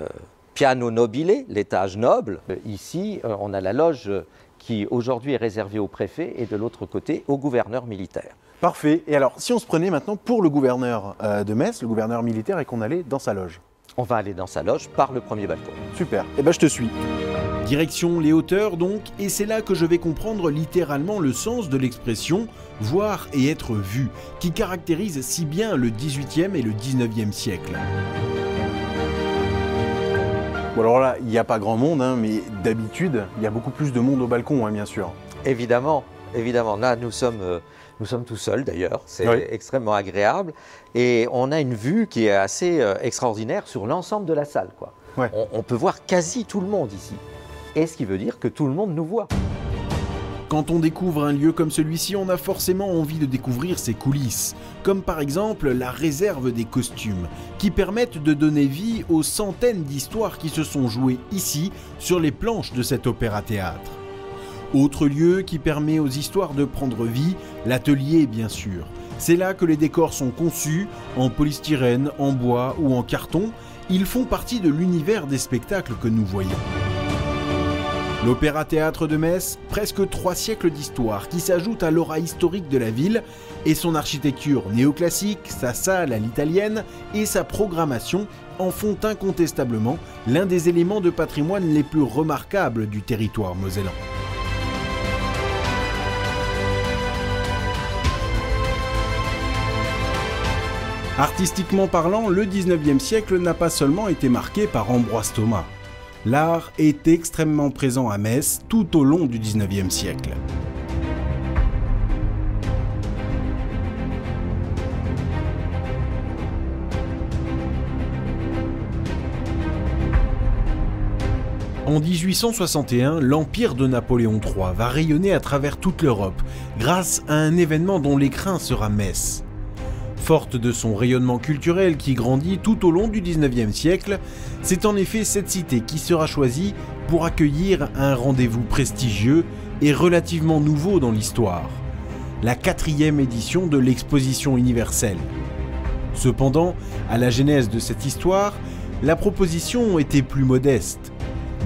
piano nobile, l'étage noble. Ici, on a la loge qui aujourd'hui est réservée au préfet et de l'autre côté au gouverneur militaire. Parfait. Et alors, si on se prenait maintenant pour le gouverneur de Metz, le gouverneur militaire, et qu'on allait dans sa loge? On va aller dans sa loge par le premier balcon. Super. Eh ben, je te suis. Direction les hauteurs donc, et c'est là que je vais comprendre littéralement le sens de l'expression « voir et être vu », qui caractérise si bien le XVIIIe et le XIXe siècle. Bon alors là, il n'y a pas grand monde, mais d'habitude, il y a beaucoup plus de monde au balcon, bien sûr. Évidemment, évidemment. Là, nous sommes tout seuls d'ailleurs, c'est extrêmement agréable. Et on a une vue qui est assez extraordinaire sur l'ensemble de la salle, quoi. Ouais. On peut voir quasi tout le monde ici. Et ce qui veut dire que tout le monde nous voit. Quand on découvre un lieu comme celui-ci, on a forcément envie de découvrir ses coulisses, comme par exemple la réserve des costumes, qui permettent de donner vie aux centaines d'histoires qui se sont jouées ici, sur les planches de cet opéra-théâtre. Autre lieu qui permet aux histoires de prendre vie, l'atelier bien sûr. C'est là que les décors sont conçus, en polystyrène, en bois ou en carton. Ils font partie de l'univers des spectacles que nous voyons. L'Opéra-Théâtre de Metz, presque 3 siècles d'histoire qui s'ajoutent à l'aura historique de la ville et son architecture néoclassique, sa salle à l'italienne et sa programmation en font incontestablement l'un des éléments de patrimoine les plus remarquables du territoire mosellan. Artistiquement parlant, le 19e siècle n'a pas seulement été marqué par Ambroise Thomas. L'art est extrêmement présent à Metz tout au long du 19e siècle. En 1861, l'empire de Napoléon III va rayonner à travers toute l'Europe grâce à un événement dont l'écrin sera Metz. Forte de son rayonnement culturel qui grandit tout au long du 19e siècle, c'est en effet cette cité qui sera choisie pour accueillir un rendez-vous prestigieux et relativement nouveau dans l'histoire, la 4e édition de l'Exposition universelle. Cependant, à la genèse de cette histoire, la proposition était plus modeste,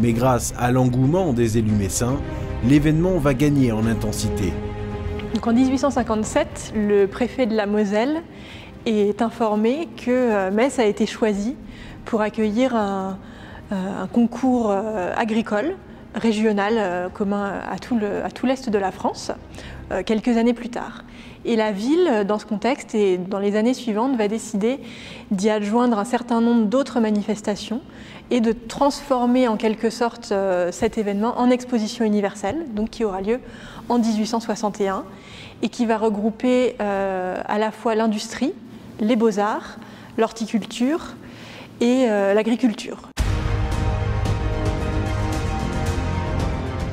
mais grâce à l'engouement des élus messins, l'événement va gagner en intensité. Donc en 1857, le préfet de la Moselle est informé que Metz a été choisi pour accueillir un concours agricole régional commun à tout l'est de la France, quelques années plus tard. Et la ville, dans ce contexte et dans les années suivantes, va décider d'y adjoindre un certain nombre d'autres manifestations et de transformer en quelque sorte cet événement en exposition universelle, donc qui aura lieu en 1861 et qui va regrouper à la fois l'industrie, les beaux-arts, l'horticulture et l'agriculture.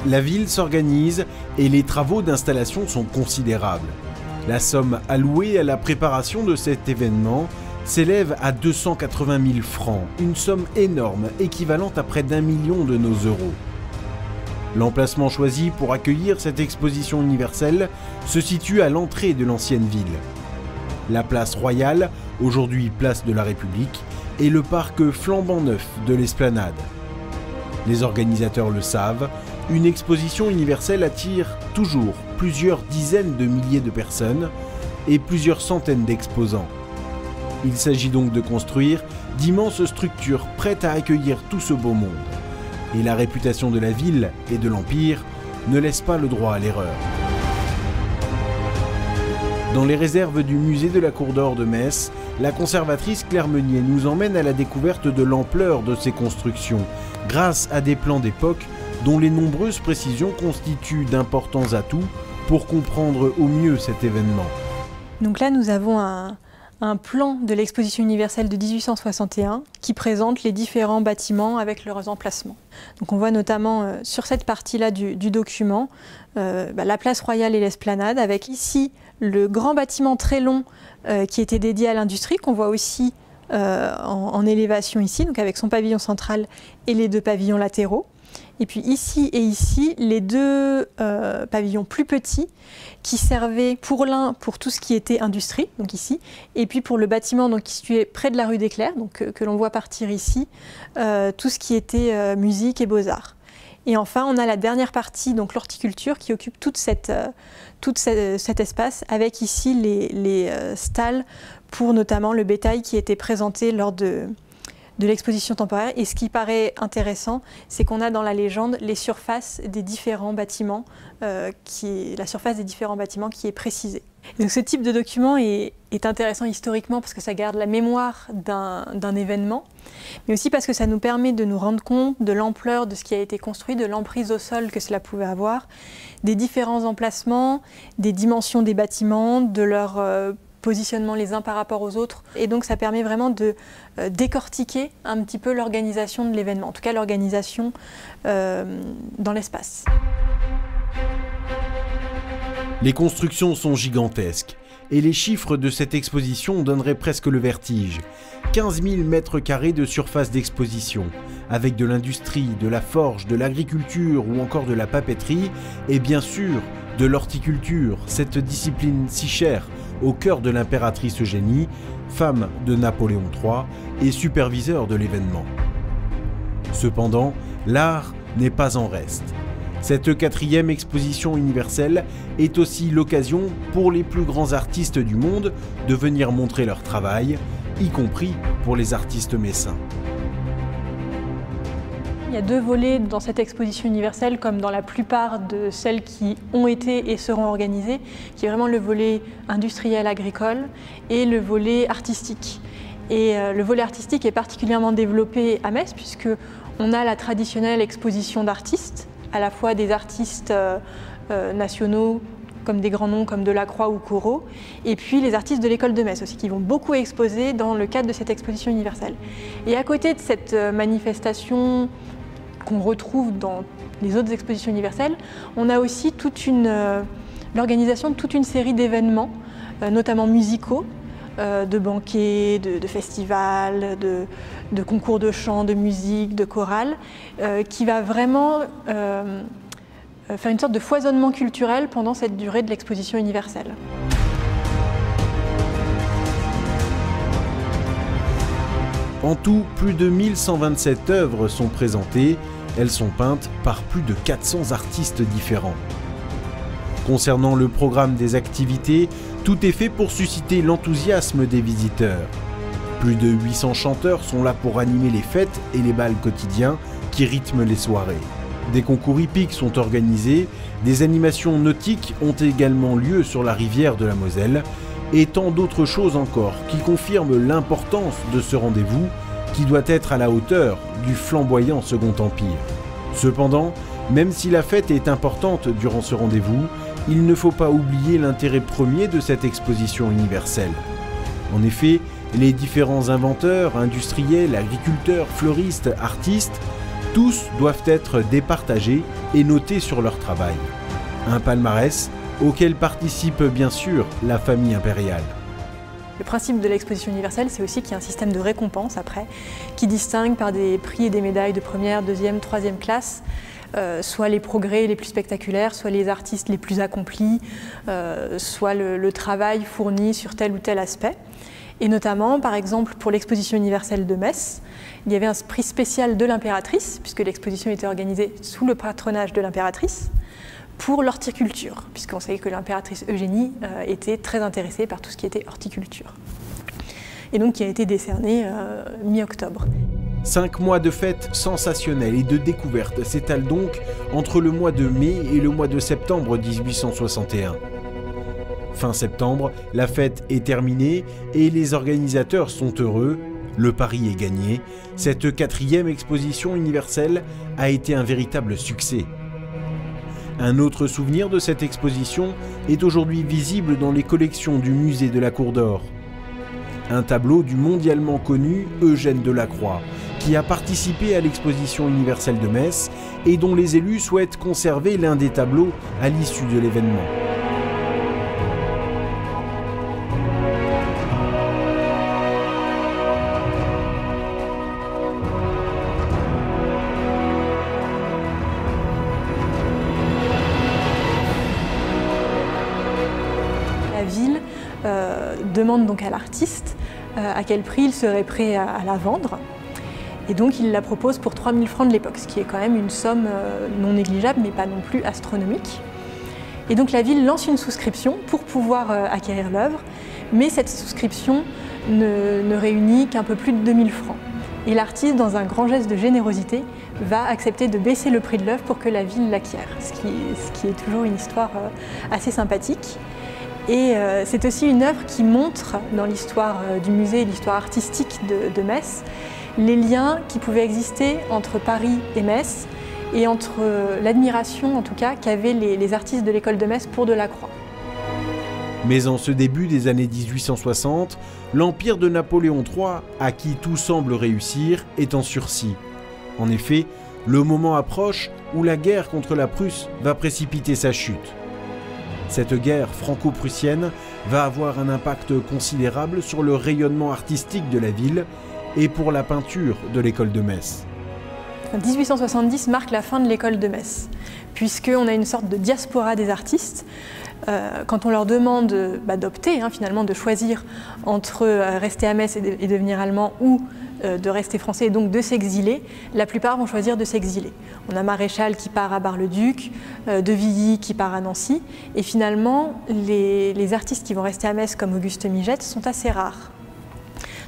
La ville s'organise et les travaux d'installation sont considérables. La somme allouée à la préparation de cet événement s'élève à 280 000 francs, une somme énorme équivalente à près d'1 million de nos euros. L'emplacement choisi pour accueillir cette exposition universelle se situe à l'entrée de l'ancienne ville. La place Royale, aujourd'hui place de la République, est le parc flambant neuf de l'Esplanade. Les organisateurs le savent, une exposition universelle attire toujours plusieurs dizaines de milliers de personnes et plusieurs centaines d'exposants. Il s'agit donc de construire d'immenses structures prêtes à accueillir tout ce beau monde. Et la réputation de la ville et de l'Empire ne laisse pas le droit à l'erreur. Dans les réserves du musée de la Cour d'Or de Metz, la conservatrice Claire Meunier nous emmène à la découverte de l'ampleur de ces constructions, grâce à des plans d'époque dont les nombreuses précisions constituent d'importants atouts pour comprendre au mieux cet événement. Donc là, nous avons un plan de l'exposition universelle de 1861 qui présente les différents bâtiments avec leurs emplacements. Donc on voit notamment sur cette partie-là du document la place Royale et l'Esplanade, avec ici le grand bâtiment très long qui était dédié à l'industrie, qu'on voit aussi en élévation ici, donc avec son pavillon central et les 2 pavillons latéraux. Et puis ici et ici, les deux pavillons plus petits qui servaient pour l'un pour tout ce qui était industrie, donc ici, et puis pour le bâtiment donc, qui se situait près de la rue des Clercs, donc, que l'on voit partir ici, tout ce qui était musique et beaux-arts. Et enfin, on a la dernière partie, donc l'horticulture, qui occupe tout cet espace, avec ici les stalles pour notamment le bétail qui était présenté lors de l'exposition temporaire. Et ce qui paraît intéressant, c'est qu'on a dans la légende les surfaces des différents bâtiments, la surface des différents bâtiments qui est précisée. Et donc ce type de document est intéressant historiquement parce que ça garde la mémoire d'un événement, mais aussi parce que ça nous permet de nous rendre compte de l'ampleur de ce qui a été construit, de l'emprise au sol que cela pouvait avoir, des différents emplacements, des dimensions des bâtiments, de leur positionnement les uns par rapport aux autres. Et donc ça permet vraiment de décortiquer un petit peu l'organisation de l'événement, en tout cas l'organisation dans l'espace. Les constructions sont gigantesques et les chiffres de cette exposition donneraient presque le vertige. 15 000 mètres carrés de surface d'exposition, avec de l'industrie, de la forge, de l'agriculture ou encore de la papeterie, et bien sûr de l'horticulture, cette discipline si chère au cœur de l'impératrice Eugénie, femme de Napoléon III et superviseur de l'événement. Cependant, l'art n'est pas en reste. Cette 4e exposition universelle est aussi l'occasion pour les plus grands artistes du monde de venir montrer leur travail, y compris pour les artistes messins. Il y a 2 volets dans cette exposition universelle, comme dans la plupart de celles qui ont été et seront organisées, qui est vraiment le volet industriel agricole et le volet artistique. Et le volet artistique est particulièrement développé à Metz, puisqu'on a la traditionnelle exposition d'artistes, à la fois des artistes nationaux, comme des grands noms comme Delacroix ou Corot, et puis les artistes de l'école de Metz aussi, qui vont beaucoup exposer dans le cadre de cette exposition universelle. Et à côté de cette manifestation qu'on retrouve dans les autres expositions universelles, on a aussi l'organisation de toute une série d'événements, notamment musicaux, de banquets, de festivals, de concours de chant, de musique, de chorale, qui va vraiment faire une sorte de foisonnement culturel pendant cette durée de l'exposition universelle. En tout, plus de 1127 œuvres sont présentées. Elles sont peintes par plus de 400 artistes différents. Concernant le programme des activités, tout est fait pour susciter l'enthousiasme des visiteurs. Plus de 800 chanteurs sont là pour animer les fêtes et les bals quotidiens qui rythment les soirées. Des concours hippiques sont organisés, des animations nautiques ont également lieu sur la rivière de la Moselle, et tant d'autres choses encore qui confirment l'importance de ce rendez-vous qui doit être à la hauteur du flamboyant Second Empire. Cependant, même si la fête est importante durant ce rendez-vous, il ne faut pas oublier l'intérêt premier de cette exposition universelle. En effet, les différents inventeurs, industriels, agriculteurs, fleuristes, artistes, tous doivent être départagés et notés sur leur travail. Un palmarès auquel participe bien sûr la famille impériale. Le principe de l'exposition universelle, c'est aussi qu'il y a un système de récompense après, qui distingue par des prix et des médailles de première, deuxième, troisième classe, soit les progrès les plus spectaculaires, soit les artistes les plus accomplis, soit le travail fourni sur tel ou tel aspect. Et notamment, par exemple, pour l'exposition universelle de Metz, il y avait un prix spécial de l'impératrice, puisque l'exposition était organisée sous le patronage de l'impératrice, pour l'horticulture, puisqu'on savait que l'impératrice Eugénie était très intéressée par tout ce qui était horticulture. Et donc qui a été décerné mi-octobre. 5 mois de fêtes sensationnelles et de découvertes s'étalent donc entre le mois de mai et le mois de septembre 1861. Fin septembre, la fête est terminée et les organisateurs sont heureux. Le pari est gagné. Cette 4e exposition universelle a été un véritable succès. Un autre souvenir de cette exposition est aujourd'hui visible dans les collections du musée de la Cour d'Or. Un tableau du mondialement connu Eugène Delacroix, qui a participé à l'exposition universelle de Metz et dont les élus souhaitent conserver l'un des tableaux à l'issue de l'événement. la ville demande donc à l'artiste à quel prix il serait prêt à la vendre. Et donc il la propose pour 3 000 francs de l'époque, ce qui est quand même une somme non négligeable, mais pas non plus astronomique. Et donc la ville lance une souscription pour pouvoir acquérir l'œuvre, mais cette souscription ne réunit qu'un peu plus de 2 000 francs. Et l'artiste, dans un grand geste de générosité, va accepter de baisser le prix de l'œuvre pour que la ville l'acquiert, ce qui est toujours une histoire assez sympathique. Et c'est aussi une œuvre qui montre, dans l'histoire du musée et l'histoire artistique de Metz, les liens qui pouvaient exister entre Paris et Metz, et entre l'admiration, en tout cas, qu'avaient les artistes de l'école de Metz pour Delacroix. Mais en ce début des années 1860, l'empire de Napoléon III, à qui tout semble réussir, est en sursis. En effet, le moment approche où la guerre contre la Prusse va précipiter sa chute. Cette guerre franco-prussienne va avoir un impact considérable sur le rayonnement artistique de la ville et pour la peinture de l'école de Metz. 1870 marque la fin de l'école de Metz, puisqu'on a une sorte de diaspora des artistes. Quand on leur demande d'opter, finalement, de choisir entre rester à Metz et devenir allemand ou de rester français et donc de s'exiler, la plupart vont choisir de s'exiler. On a Maréchal qui part à Bar-le-Duc, De Villy qui part à Nancy, et finalement, les artistes qui vont rester à Metz comme Auguste Migette sont assez rares.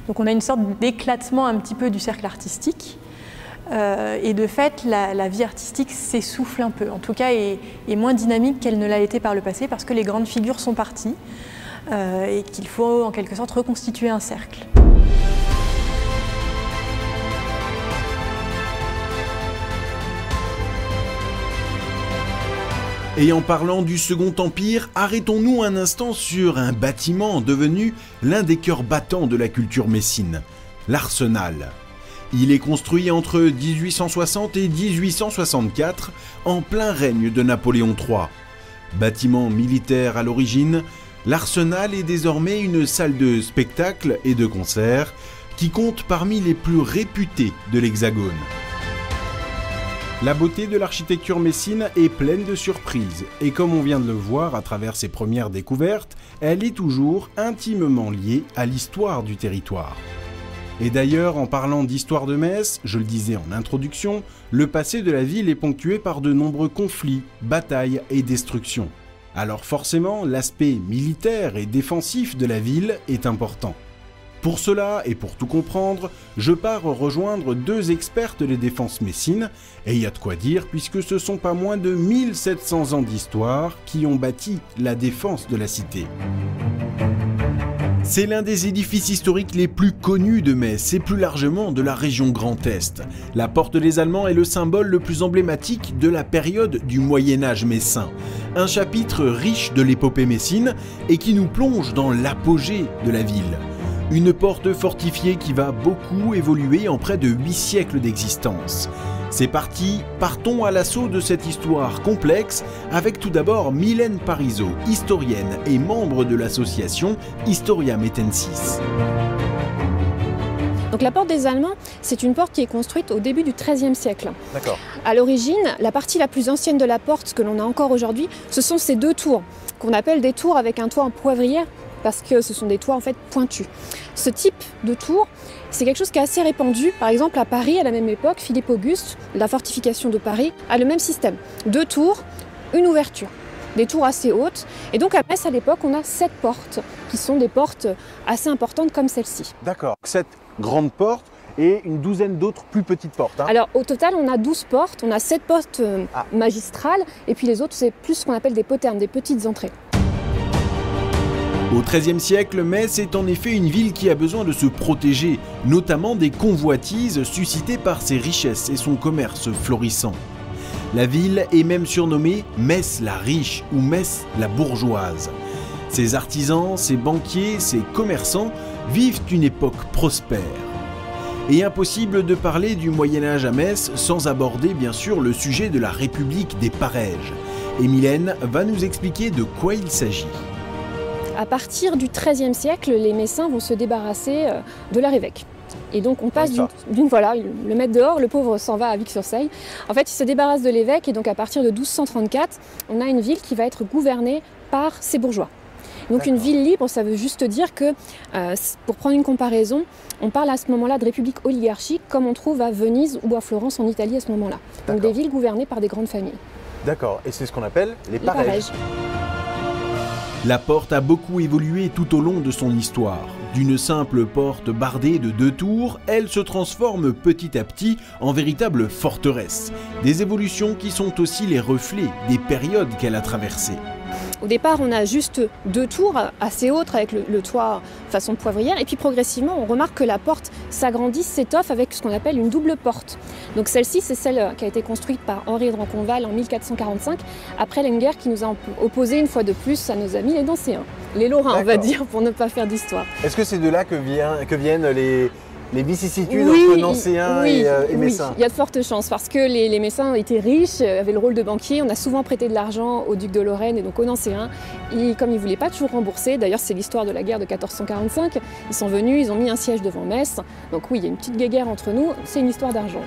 Donc on a une sorte d'éclatement un petit peu du cercle artistique. Et de fait, la vie artistique s'essouffle un peu, en tout cas est moins dynamique qu'elle ne l'a été par le passé, parce que les grandes figures sont parties et qu'il faut en quelque sorte reconstituer un cercle. Et en parlant du Second Empire, arrêtons-nous un instant sur un bâtiment devenu l'un des cœurs battants de la culture messine, l'Arsenal. Il est construit entre 1860 et 1864, en plein règne de Napoléon III. Bâtiment militaire à l'origine, l'Arsenal est désormais une salle de spectacle et de concert qui compte parmi les plus réputées de l'Hexagone. La beauté de l'architecture messine est pleine de surprises, et comme on vient de le voir à travers ses premières découvertes, elle est toujours intimement liée à l'histoire du territoire. Et d'ailleurs, en parlant d'histoire de Metz, je le disais en introduction, le passé de la ville est ponctué par de nombreux conflits, batailles et destructions. Alors forcément, l'aspect militaire et défensif de la ville est important. Pour cela, et pour tout comprendre, je pars rejoindre deux expertes des défenses messines, et il y a de quoi dire puisque ce sont pas moins de 1700 ans d'histoire qui ont bâti la défense de la cité. C'est l'un des édifices historiques les plus connus de Metz et plus largement de la région Grand Est. La Porte des Allemands est le symbole le plus emblématique de la période du Moyen-Âge messin. Un chapitre riche de l'épopée messine et qui nous plonge dans l'apogée de la ville. Une porte fortifiée qui va beaucoup évoluer en près de 8 siècles d'existence. C'est parti, partons à l'assaut de cette histoire complexe avec tout d'abord Mylène Parisot, historienne et membre de l'association Historia Mettensis. Donc la porte des Allemands, c'est une porte qui est construite au début du XIIIe siècle. D'accord. À l'origine, la partie la plus ancienne de la porte que l'on a encore aujourd'hui, ce sont ces deux tours, qu'on appelle des tours avec un toit en poivrière, parce que ce sont des toits en fait pointus. Ce type de tour, c'est quelque chose qui est assez répandu. Par exemple, à Paris, à la même époque, Philippe Auguste, la fortification de Paris, a le même système. 2 tours, une ouverture. Des tours assez hautes. Et donc à Metz, à l'époque, on a 7 portes, qui sont des portes assez importantes comme celle-ci. D'accord. 7 grandes portes et une douzaine d'autres plus petites portes. Alors au total, on a 12 portes. On a 7 portes magistrales. Et puis les autres, c'est plus ce qu'on appelle des poternes, des petites entrées. Au XIIIe siècle, Metz est en effet une ville qui a besoin de se protéger, notamment des convoitises suscitées par ses richesses et son commerce florissant. La ville est même surnommée Metz la riche ou Metz la bourgeoise. Ses artisans, ses banquiers, ses commerçants vivent une époque prospère. Et impossible de parler du Moyen-Âge à Metz sans aborder bien sûr le sujet de la République des Parèges. Et Mylène va nous expliquer de quoi il s'agit. À partir du XIIIe siècle, les Messins vont se débarrasser de leur évêque. Et donc on passe voilà, le mettre dehors, le pauvre s'en va à Vic-sur-Seille. En fait, il se débarrasse de l'évêque et donc à partir de 1234, on a une ville qui va être gouvernée par ces bourgeois. Donc une ville libre, ça veut juste dire que, pour prendre une comparaison, on parle à ce moment-là de république oligarchique comme on trouve à Venise ou à Florence en Italie à ce moment-là. Donc des villes gouvernées par des grandes familles. D'accord, et c'est ce qu'on appelle les parèges. La porte a beaucoup évolué tout au long de son histoire. D'une simple porte bardée de 2 tours, elle se transforme petit à petit en véritable forteresse. Des évolutions qui sont aussi les reflets des périodes qu'elle a traversées. Au départ, on a juste 2 tours assez hautes avec le toit façon poivrière. Et puis progressivement, on remarque que la porte s'agrandit, s'étoffe avec ce qu'on appelle une double porte. Donc celle-ci, c'est celle qui a été construite par Henri de Ronconval en 1445, après une guerre qui nous a opposé une fois de plus à nos amis les Nancéens. Les Lorrains, on va dire, pour ne pas faire d'histoire. Est-ce que c'est de là que viennent les vicissitudes entre Nancéens et Messins? Oui, il y a de fortes chances parce que les Messins étaient riches, avaient le rôle de banquier. On a souvent prêté de l'argent au duc de Lorraine et donc aux Nancéens. Et comme ils ne voulaient pas toujours rembourser, d'ailleurs c'est l'histoire de la guerre de 1445, ils sont venus, ils ont mis un siège devant Metz. Donc oui, il y a une petite guéguerre entre nous, c'est une histoire d'argent.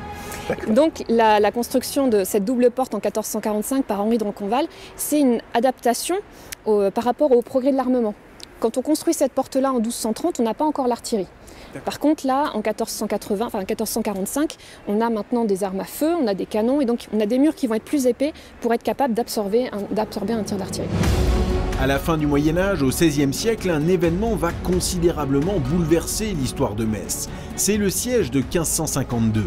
Donc la construction de cette double porte en 1445 par Henri de Ronconval, c'est une adaptation par rapport au progrès de l'armement. Quand on construit cette porte-là en 1230, on n'a pas encore l'artillerie. Par contre, là, en 1445, on a maintenant des armes à feu, on a des canons et donc on a des murs qui vont être plus épais pour être capables d'absorber un tir d'artillerie. À la fin du Moyen-Âge, au XVIe siècle, un événement va considérablement bouleverser l'histoire de Metz. C'est le siège de 1552.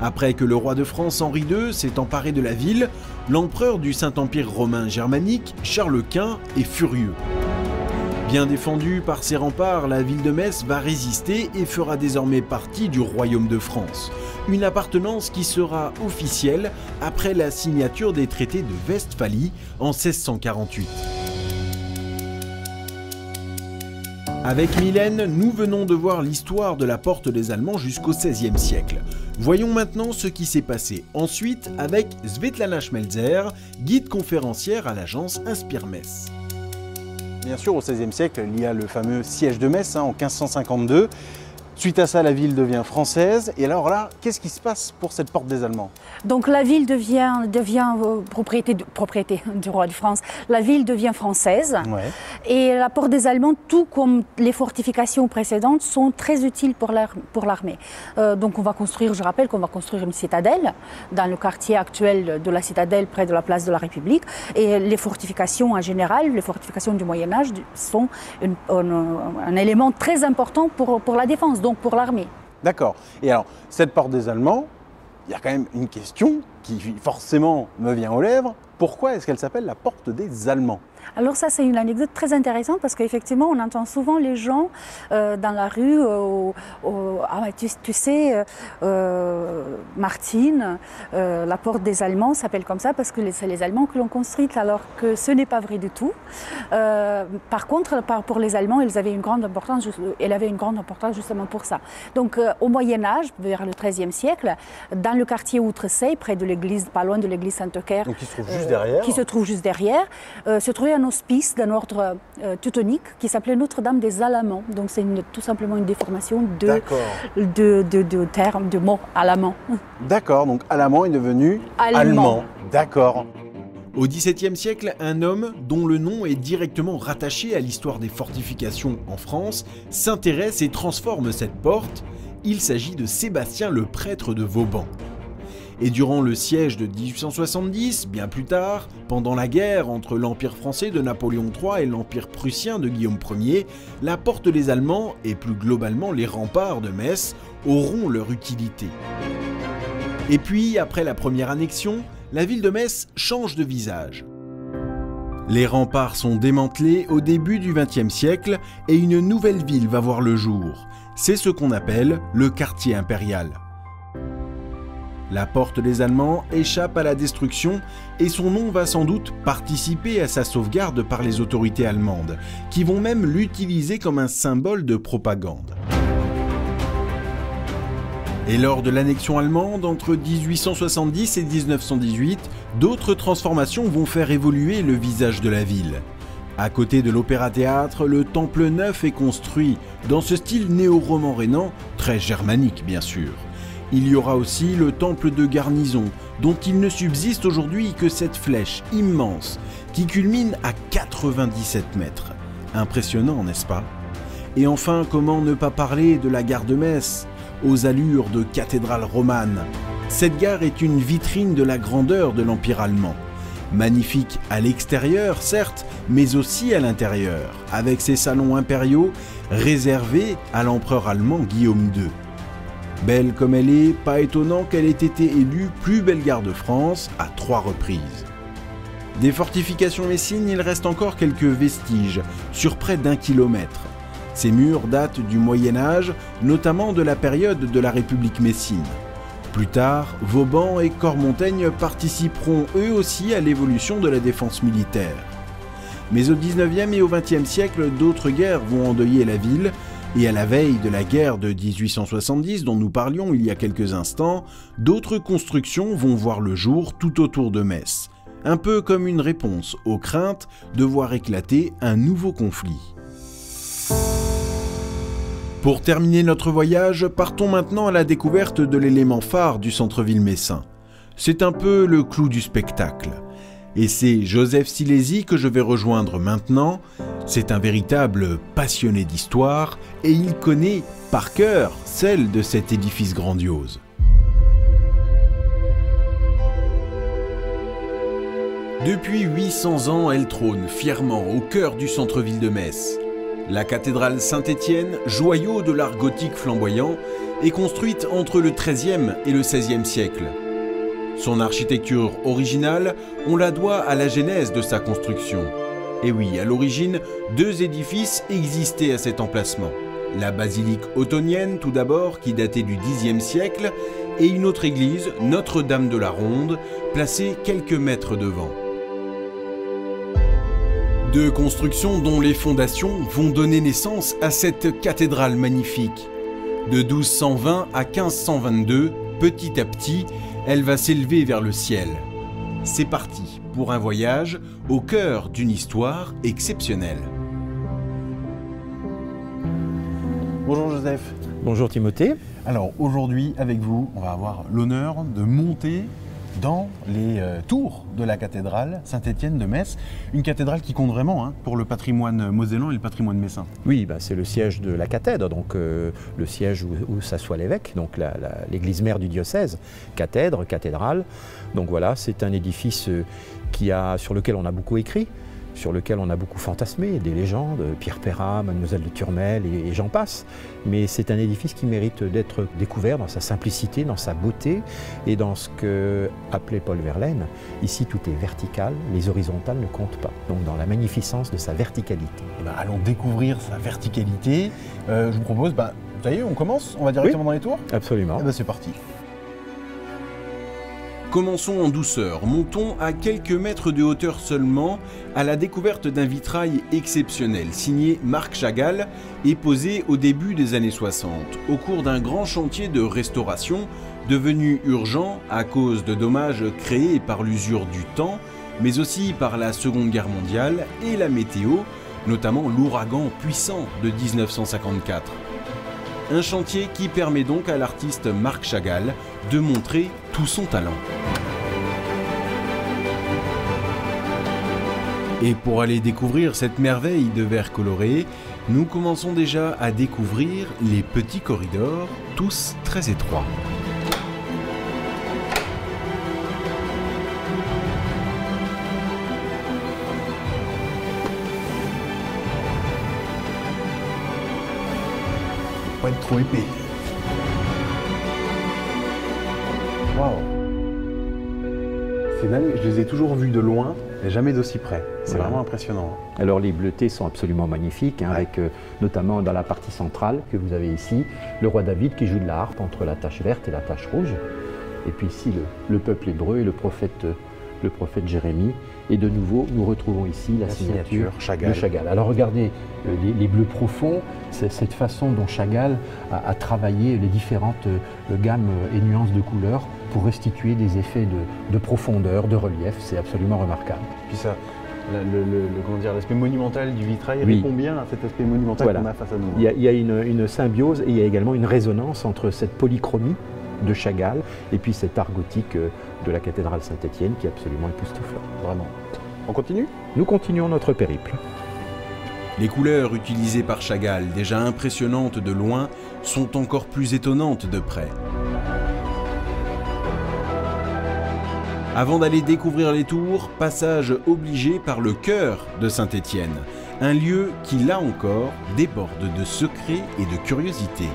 Après que le roi de France Henri II s'est emparé de la ville, l'empereur du Saint-Empire romain germanique, Charles Quint, est furieux. Bien défendue par ses remparts, la ville de Metz va résister et fera désormais partie du royaume de France. Une appartenance qui sera officielle après la signature des traités de Westphalie en 1648. Avec Mylène, nous venons de voir l'histoire de la porte des Allemands jusqu'au XVIe siècle. Voyons maintenant ce qui s'est passé ensuite avec Svetlana Schmelzer, guide conférencière à l'agence Inspire Metz. Bien sûr, au XVIe siècle, il y a le fameux siège de Metz en 1552. Suite à ça, la ville devient française. Et alors là, qu'est-ce qui se passe pour cette porte des Allemands? Donc la ville devient propriété du roi de France. La ville devient française. Ouais. Et la porte des Allemands, tout comme les fortifications précédentes, sont très utiles pour l'armée. Donc on va construire, je rappelle qu'on va construire une citadelle dans le quartier actuel de la citadelle, près de la place de la République. Et les fortifications en général, les fortifications du Moyen-Âge sont un élément très important pour la défense. Donc pour l'armée. D'accord. Et alors, cette porte des Allemands, il y a quand même une question qui forcément me vient aux lèvres. Pourquoi est-ce qu'elle s'appelle la porte des Allemands? Alors ça, c'est une anecdote très intéressante parce qu'effectivement, on entend souvent les gens dans la rue, tu sais, Martine, la porte des Allemands s'appelle comme ça parce que c'est les Allemands qui l'ont construite, alors que ce n'est pas vrai du tout. Par contre, pour les Allemands, elle avait une grande importance justement pour ça. Donc au Moyen-Âge, vers le XIIIe siècle, dans le quartier Outreseille, près de l'église, pas loin de l'église Sainte-Eucaire, donc qui se trouve juste derrière, se trouvait un hospice d'un ordre teutonique qui s'appelait Notre-Dame des Alamans. Donc c'est tout simplement une déformation du mot alamand. D'accord, donc alamand est devenu allemand. D'accord. Au XVIIe siècle, un homme dont le nom est directement rattaché à l'histoire des fortifications en France s'intéresse et transforme cette porte. Il s'agit de Sébastien le prêtre de Vauban. Et durant le siège de 1870, bien plus tard, pendant la guerre entre l'Empire français de Napoléon III et l'Empire prussien de Guillaume Ier, la porte des Allemands et plus globalement les remparts de Metz auront leur utilité. Et puis, après la première annexion, la ville de Metz change de visage. Les remparts sont démantelés au début du XXe siècle et une nouvelle ville va voir le jour. C'est ce qu'on appelle le quartier impérial. La porte des Allemands échappe à la destruction et son nom va sans doute participer à sa sauvegarde par les autorités allemandes, qui vont même l'utiliser comme un symbole de propagande. Et lors de l'annexion allemande, entre 1870 et 1918, d'autres transformations vont faire évoluer le visage de la ville. À côté de l'Opéra-Théâtre, le Temple Neuf est construit dans ce style néo-roman rhénan, très germanique bien sûr. Il y aura aussi le temple de garnison, dont il ne subsiste aujourd'hui que cette flèche immense, qui culmine à 97 mètres. Impressionnant, n'est-ce pas? Et enfin, comment ne pas parler de la gare de Metz, aux allures de cathédrale romane? Cette gare est une vitrine de la grandeur de l'Empire allemand. Magnifique à l'extérieur, certes, mais aussi à l'intérieur, avec ses salons impériaux réservés à l'empereur allemand Guillaume II. Belle comme elle est, pas étonnant qu'elle ait été élue plus belle gare de France à 3 reprises. Des fortifications messines, il reste encore quelques vestiges, sur près d'1 kilomètre. Ces murs datent du Moyen-Âge, notamment de la période de la République messine. Plus tard, Vauban et Cormontaigne participeront eux aussi à l'évolution de la défense militaire. Mais au XIXe et au XXe siècle, d'autres guerres vont endeuiller la ville, et à la veille de la guerre de 1870 dont nous parlions il y a quelques instants, d'autres constructions vont voir le jour tout autour de Metz, un peu comme une réponse aux craintes de voir éclater un nouveau conflit. Pour terminer notre voyage, partons maintenant à la découverte de l'élément phare du centre-ville messin. C'est un peu le clou du spectacle. Et c'est Joseph Silési que je vais rejoindre maintenant. C'est un véritable passionné d'histoire et il connaît par cœur celle de cet édifice grandiose. Depuis 800 ans, elle trône fièrement au cœur du centre-ville de Metz. La cathédrale Saint-Étienne, joyau de l'art gothique flamboyant, est construite entre le XIIIe et le XVIe siècle. Son architecture originale, on la doit à la genèse de sa construction. Et oui, à l'origine, 2 édifices existaient à cet emplacement. La basilique ottonienne, tout d'abord, qui datait du Xe siècle, et une autre église, Notre-Dame de la Ronde, placée quelques mètres devant. 2 constructions dont les fondations vont donner naissance à cette cathédrale magnifique. De 1220 à 1522, petit à petit, elle va s'élever vers le ciel. C'est parti pour un voyage au cœur d'une histoire exceptionnelle. Bonjour Joseph. Bonjour Timothée. Alors aujourd'hui, avec vous, on va avoir l'honneur de monter dans les tours de la cathédrale Saint-Étienne de Metz, une cathédrale qui compte vraiment pour le patrimoine mosellan et le patrimoine messin. Oui, c'est le siège de la cathèdre, donc le siège où s'assoit l'évêque, donc l'église mère du diocèse, cathèdre, cathédrale. Donc voilà, c'est un édifice sur lequel on a beaucoup écrit, sur lequel on a beaucoup fantasmé, des légendes, Pierre Perrat, Mademoiselle de Turmel et j'en passe. Mais c'est un édifice qui mérite d'être découvert dans sa simplicité, dans sa beauté et dans ce que appelait Paul Verlaine. Ici, tout est vertical, les horizontales ne comptent pas. Donc dans la magnificence de sa verticalité. Allons découvrir sa verticalité. Je vous propose, ça y est, on commence? On va directement dans les tours? Absolument. C'est parti. Commençons en douceur, montons à quelques mètres de hauteur seulement à la découverte d'un vitrail exceptionnel signé Marc Chagall et posé au début des années 60 au cours d'un grand chantier de restauration devenu urgent à cause de dommages créés par l'usure du temps mais aussi par la Seconde Guerre mondiale et la météo, notamment l'ouragan puissant de 1954. Un chantier qui permet donc à l'artiste Marc Chagall de montrer tout son talent. Et pour aller découvrir cette merveille de verre coloré, nous commençons déjà à découvrir les petits corridors, tous très étroits. Pas être trop épais. Waouh! C'est dingue, je les ai toujours vus de loin, mais jamais d'aussi près. C'est vraiment impressionnant. Alors les bleutés sont absolument magnifiques, avec notamment dans la partie centrale que vous avez ici, le roi David qui joue de la harpe entre la tache verte et la tache rouge. Et puis ici le peuple hébreu et le prophète Jérémie. Et de nouveau, nous retrouvons ici la signature de Chagall. Alors regardez les bleus profonds, c'est cette façon dont Chagall a travaillé les différentes gammes et nuances de couleurs pour restituer des effets de profondeur, de relief. C'est absolument remarquable. Puis ça, l'aspect monumental du vitrail répond bien à cet aspect monumental qu'on a face à nous. Il y a une symbiose et il y a également une résonance entre cette polychromie de Chagall et puis cet art gothique de la cathédrale Saint-Étienne qui est absolument époustouflant. Vraiment. On continue? Nous continuons notre périple. Les couleurs utilisées par Chagall, déjà impressionnantes de loin, sont encore plus étonnantes de près. Avant d'aller découvrir les tours, passage obligé par le cœur de Saint-Étienne, un lieu qui, là encore, déborde de secrets et de curiosité.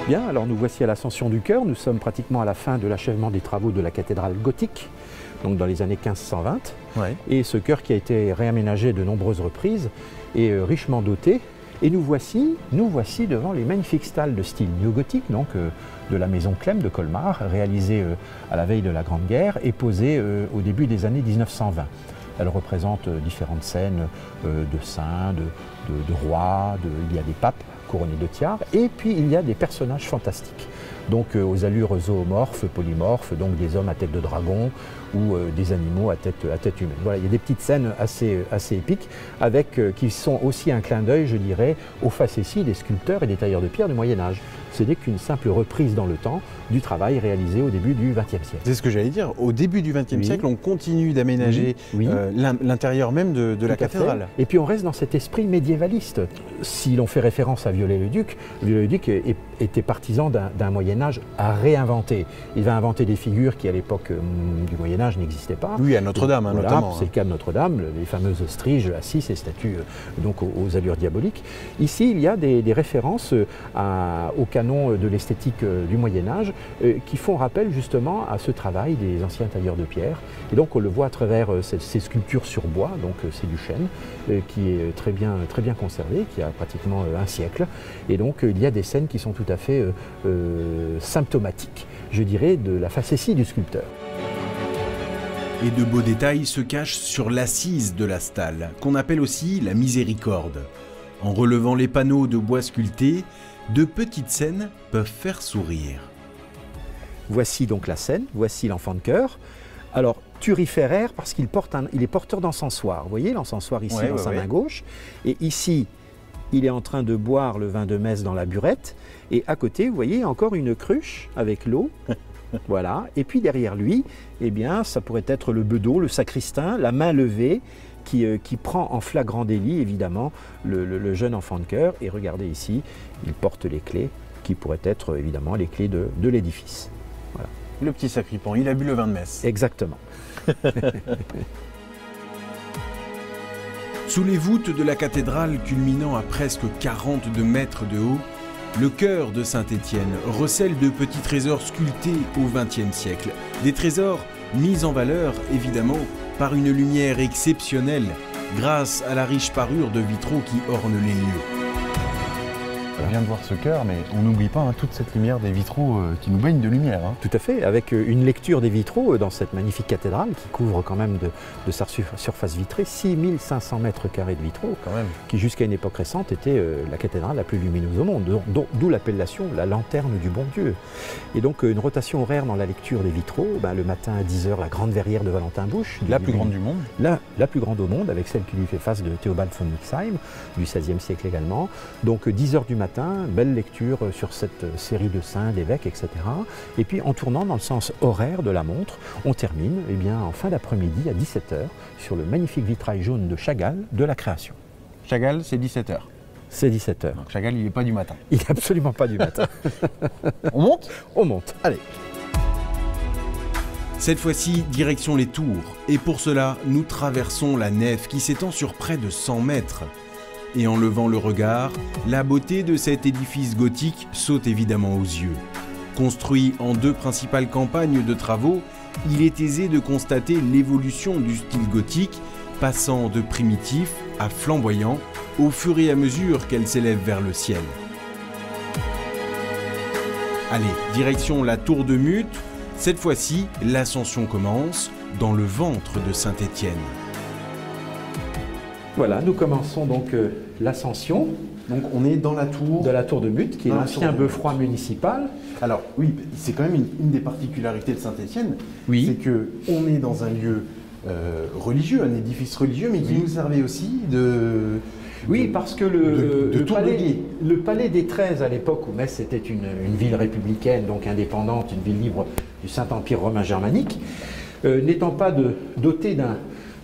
Bien, alors nous voici à l'ascension du chœur. Nous sommes pratiquement à la fin de l'achèvement des travaux de la cathédrale gothique, donc dans les années 1520. Ouais. Et ce chœur qui a été réaménagé de nombreuses reprises est richement doté. Et nous voici devant les magnifiques stalles de style néo-gothique, donc de la maison Clem de Colmar, réalisée à la veille de la Grande Guerre et posée au début des années 1920. Elle représente différentes scènes de saints, de rois, il y a des papes couronnés de tiares, et puis il y a des personnages fantastiques, donc aux allures zoomorphes, polymorphes, donc des hommes à tête de dragon ou des animaux à tête humaine. Voilà, il y a des petites scènes assez épiques, qui sont aussi un clin d'œil, je dirais, aux facéties des sculpteurs et des tailleurs de pierre du Moyen-Âge. Ce n'est qu'une simple reprise dans le temps du travail réalisé au début du XXe siècle. C'est ce que j'allais dire. Au début du XXe siècle, on continue d'aménager l'intérieur même de la cathédrale. Et puis on reste dans cet esprit médiévaliste. Si l'on fait référence à Viollet-le-Duc, Viollet-le-Duc était partisan d'un Moyen-Âge à réinventer. Il va inventer des figures qui, à l'époque du Moyen-Âge, n'existaient pas. Oui, à Notre-Dame, voilà, notamment. C'est le cas de Notre-Dame, les fameuses striges assises et statues donc aux allures diaboliques. Ici, il y a des références au canon de l'esthétique du Moyen-Âge qui font rappel justement à ce travail des anciens tailleurs de pierre. Et donc on le voit à travers ces sculptures sur bois, donc c'est du chêne, qui est très bien conservé, qui a pratiquement un siècle. Et donc il y a des scènes qui sont tout à fait symptomatiques, je dirais, de la facétie du sculpteur. Et de beaux détails se cachent sur l'assise de la stalle, qu'on appelle aussi la miséricorde. En relevant les panneaux de bois sculptés, de petites scènes peuvent faire sourire. Voici donc la scène, voici l'enfant de chœur. Alors, turiféraire parce qu'il est porteur d'encensoir. Vous voyez l'encensoir ici dans sa main gauche. Et ici, il est en train de boire le vin de messe dans la burette. Et à côté, vous voyez encore une cruche avec l'eau. Voilà. Et puis derrière lui, eh bien, ça pourrait être le bedeau, le sacristain, la main levée, qui prend en flagrant délit, évidemment, le jeune enfant de chœur. Et regardez ici, il porte les clés, qui pourraient être, évidemment, les clés de l'édifice. Voilà. Le petit sacripant, il a bu le vin de messe. Exactement. Sous les voûtes de la cathédrale culminant à presque 42 mètres de haut, le chœur de Saint-Étienne recèle de petits trésors sculptés au XXe siècle. Des trésors mis en valeur, évidemment, par une lumière exceptionnelle, grâce à la riche parure de vitraux qui ornent les lieux. On vient de voir ce chœur, mais on n'oublie pas toute cette lumière des vitraux qui nous baignent de lumière. Tout à fait, avec une lecture des vitraux dans cette magnifique cathédrale qui couvre quand même de sa surface vitrée 6500 mètres carrés de vitraux, quand même, qui jusqu'à une époque récente était la cathédrale la plus lumineuse au monde, d'où l'appellation la lanterne du bon Dieu. Et donc une rotation horaire dans la lecture des vitraux, le matin à 10h, la grande verrière de Valentin Buch. La plus grande du monde. La plus grande au monde, avec celle qui lui fait face de Théobald von Mixheim, du XVIe siècle également. Donc 10h du matin, belle lecture sur cette série de saints, d'évêques, etc. Et puis en tournant dans le sens horaire de la montre, on termine en fin d'après-midi à 17h sur le magnifique vitrail jaune de Chagall de la Création. Chagall, c'est 17h. C'est 17h. Donc Chagall, il n'est pas du matin. Il n'est absolument pas du matin. On monte ? On monte, allez. Cette fois-ci, direction les tours. Et pour cela, nous traversons la nef qui s'étend sur près de 100 mètres. Et en levant le regard, la beauté de cet édifice gothique saute évidemment aux yeux. Construit en 2 principales campagnes de travaux, il est aisé de constater l'évolution du style gothique, passant de primitif à flamboyant au fur et à mesure qu'elle s'élève vers le ciel. Allez, direction la tour de Mute. Cette fois-ci, l'ascension commence dans le ventre de Saint-Étienne. Voilà, nous commençons donc l'ascension. Donc on est dans la tour... De la tour de Mute, qui est l'ancien Beffroi municipal. Alors oui, c'est quand même une des particularités de Saint-Étienne, c'est qu'on est dans un lieu religieux, un édifice religieux, mais qui nous servait aussi de... Oui, parce que le palais des 13, à l'époque où Metz était une ville républicaine, donc indépendante, une ville libre du Saint-Empire romain germanique, n'étant pas doté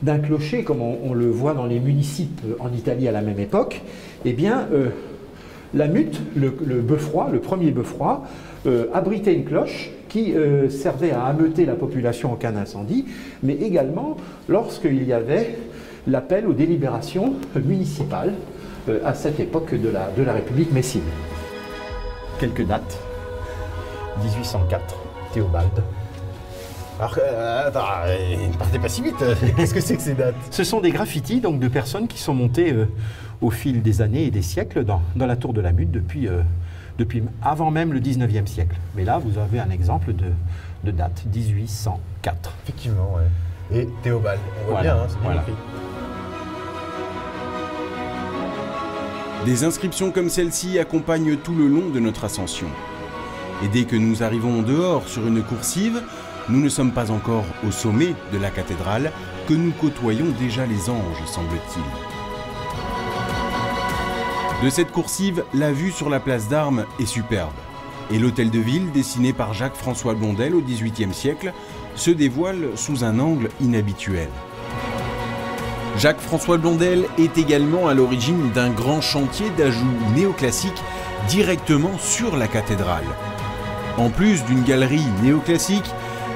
d'un clocher, comme on le voit dans les municipes en Italie à la même époque, eh bien, la mute, le beffroi, le premier beffroi, abritait une cloche qui servait à ameuter la population en cas d'incendie, mais également lorsqu'il y avait l'appel aux délibérations municipales à cette époque de la République messine. Quelques dates. 1804, Théobald. Alors, attends, partez pas si vite. Qu'est-ce que c'est que ces dates? Ce sont des graffitis donc, de personnes qui sont montées au fil des années et des siècles dans la tour de la Mute depuis avant même le 19e siècle. Mais là, vous avez un exemple de date, 1804. Effectivement, ouais. Et Théobald, on voit bien, hein, c'est bien écrit. Des inscriptions comme celle-ci accompagnent tout le long de notre ascension. Et dès que nous arrivons dehors sur une coursive, nous ne sommes pas encore au sommet de la cathédrale que nous côtoyons déjà les anges, semble-t-il. De cette coursive, la vue sur la place d'Armes est superbe. Et l'hôtel de ville, dessiné par Jacques-François Blondel au XVIIIe siècle, se dévoile sous un angle inhabituel. Jacques-François Blondel est également à l'origine d'un grand chantier d'ajout néoclassique directement sur la cathédrale. En plus d'une galerie néoclassique,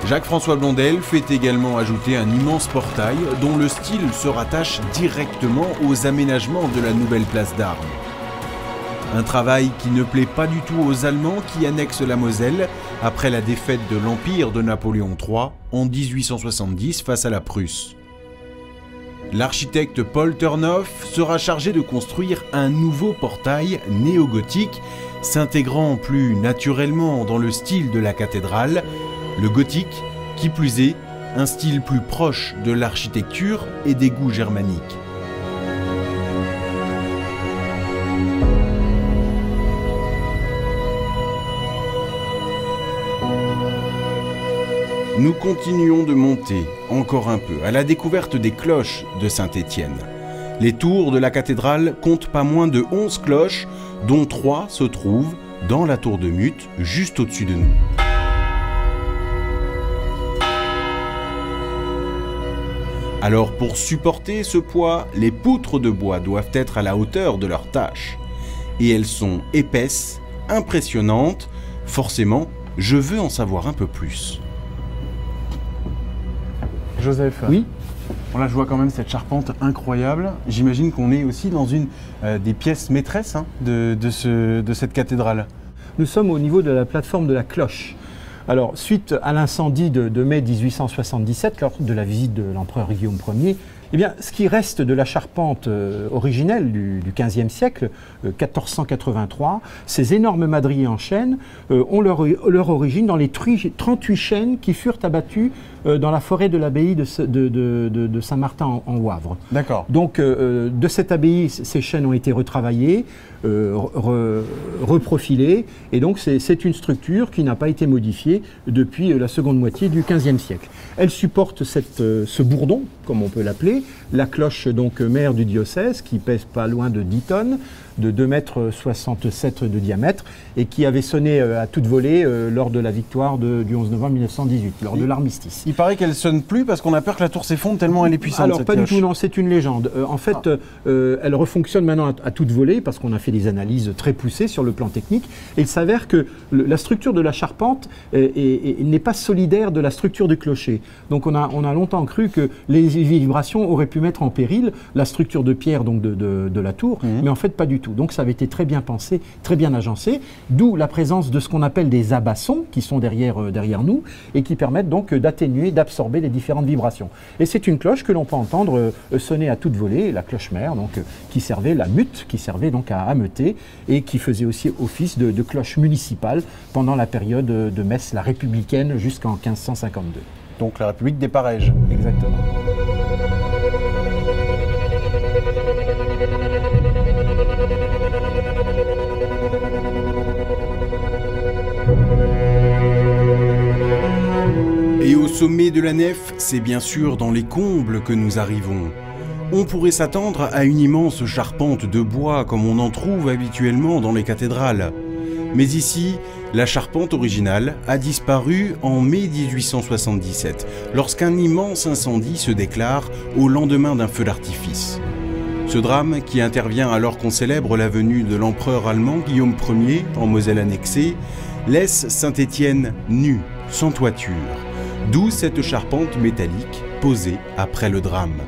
Jacques-François Blondel fait également ajouter un immense portail dont le style se rattache directement aux aménagements de la nouvelle place d'Armes. Un travail qui ne plaît pas du tout aux Allemands qui annexent la Moselle après la défaite de l'Empire de Napoléon III en 1870 face à la Prusse. L'architecte Paul Turnoff sera chargé de construire un nouveau portail néo-gothique s'intégrant plus naturellement dans le style de la cathédrale, le gothique, qui plus est, un style plus proche de l'architecture et des goûts germaniques. Nous continuons de monter, encore un peu, à la découverte des cloches de Saint-Étienne. Les tours de la cathédrale comptent pas moins de 11 cloches, dont 3 se trouvent dans la tour de Mute, juste au-dessus de nous. Alors pour supporter ce poids, les poutres de bois doivent être à la hauteur de leur tâche. Et elles sont épaisses, impressionnantes. Forcément, je veux en savoir un peu plus. Joseph, oui. Bon, là je vois quand même cette charpente incroyable. J'imagine qu'on est aussi dans une des pièces maîtresses hein, de cette cathédrale. Nous sommes au niveau de la plateforme de la cloche. Alors, suite à l'incendie de mai 1877, lors de la visite de l'empereur Guillaume Ier, eh bien, ce qui reste de la charpente originelle du XVe siècle, 1483, ces énormes madriers en chêne ont leur origine dans les 38 chênes qui furent abattus dans la forêt de l'abbaye de Saint-Martin en Wavre. D'accord. Donc, de cette abbaye, ces chênes ont été retravaillés, reprofilés, et donc c'est une structure qui n'a pas été modifiée depuis la seconde moitié du XVe siècle. Elle supporte ce bourdon, comme on peut l'appeler, la cloche donc mère du diocèse, qui pèse pas loin de 10 tonnes, de 2,67 m de diamètre, et qui avait sonné à toute volée lors de la victoire du 11 novembre 1918, lors de l'armistice. Il paraît qu'elle sonne plus parce qu'on a peur que la tour s'effondre tellement elle est puissante. Alors cette pas cloche. du tout, non, c'est une légende. En fait, elle refonctionne maintenant à toute volée parce qu'on a fait des analyses très poussées sur le plan technique, et il s'avère que la structure de la charpente n'est pas solidaire de la structure du clocher. Donc on a longtemps cru que les vibrations auraient pu mettre en péril la structure de pierre donc de la tour, mais en fait pas du tout. Donc ça avait été très bien pensé, très bien agencé, d'où la présence de ce qu'on appelle des abassons qui sont derrière nous et qui permettent donc d'atténuer, d'absorber les différentes vibrations. Et c'est une cloche que l'on peut entendre sonner à toute volée, la cloche mère, donc qui servait la mute, qui servait donc à ameuter et qui faisait aussi office de cloche municipale pendant la période de Metz, la républicaine, jusqu'en 1552. Donc la République des Parèges. Exactement. Et au sommet de la nef, c'est bien sûr dans les combles que nous arrivons. On pourrait s'attendre à une immense charpente de bois comme on en trouve habituellement dans les cathédrales. Mais ici, la charpente originale a disparu en mai 1877, lorsqu'un immense incendie se déclare au lendemain d'un feu d'artifice. Ce drame, qui intervient alors qu'on célèbre la venue de l'empereur allemand Guillaume Ier en Moselle annexée, laisse Saint-Étienne nu, sans toiture, d'où cette charpente métallique posée après le drame.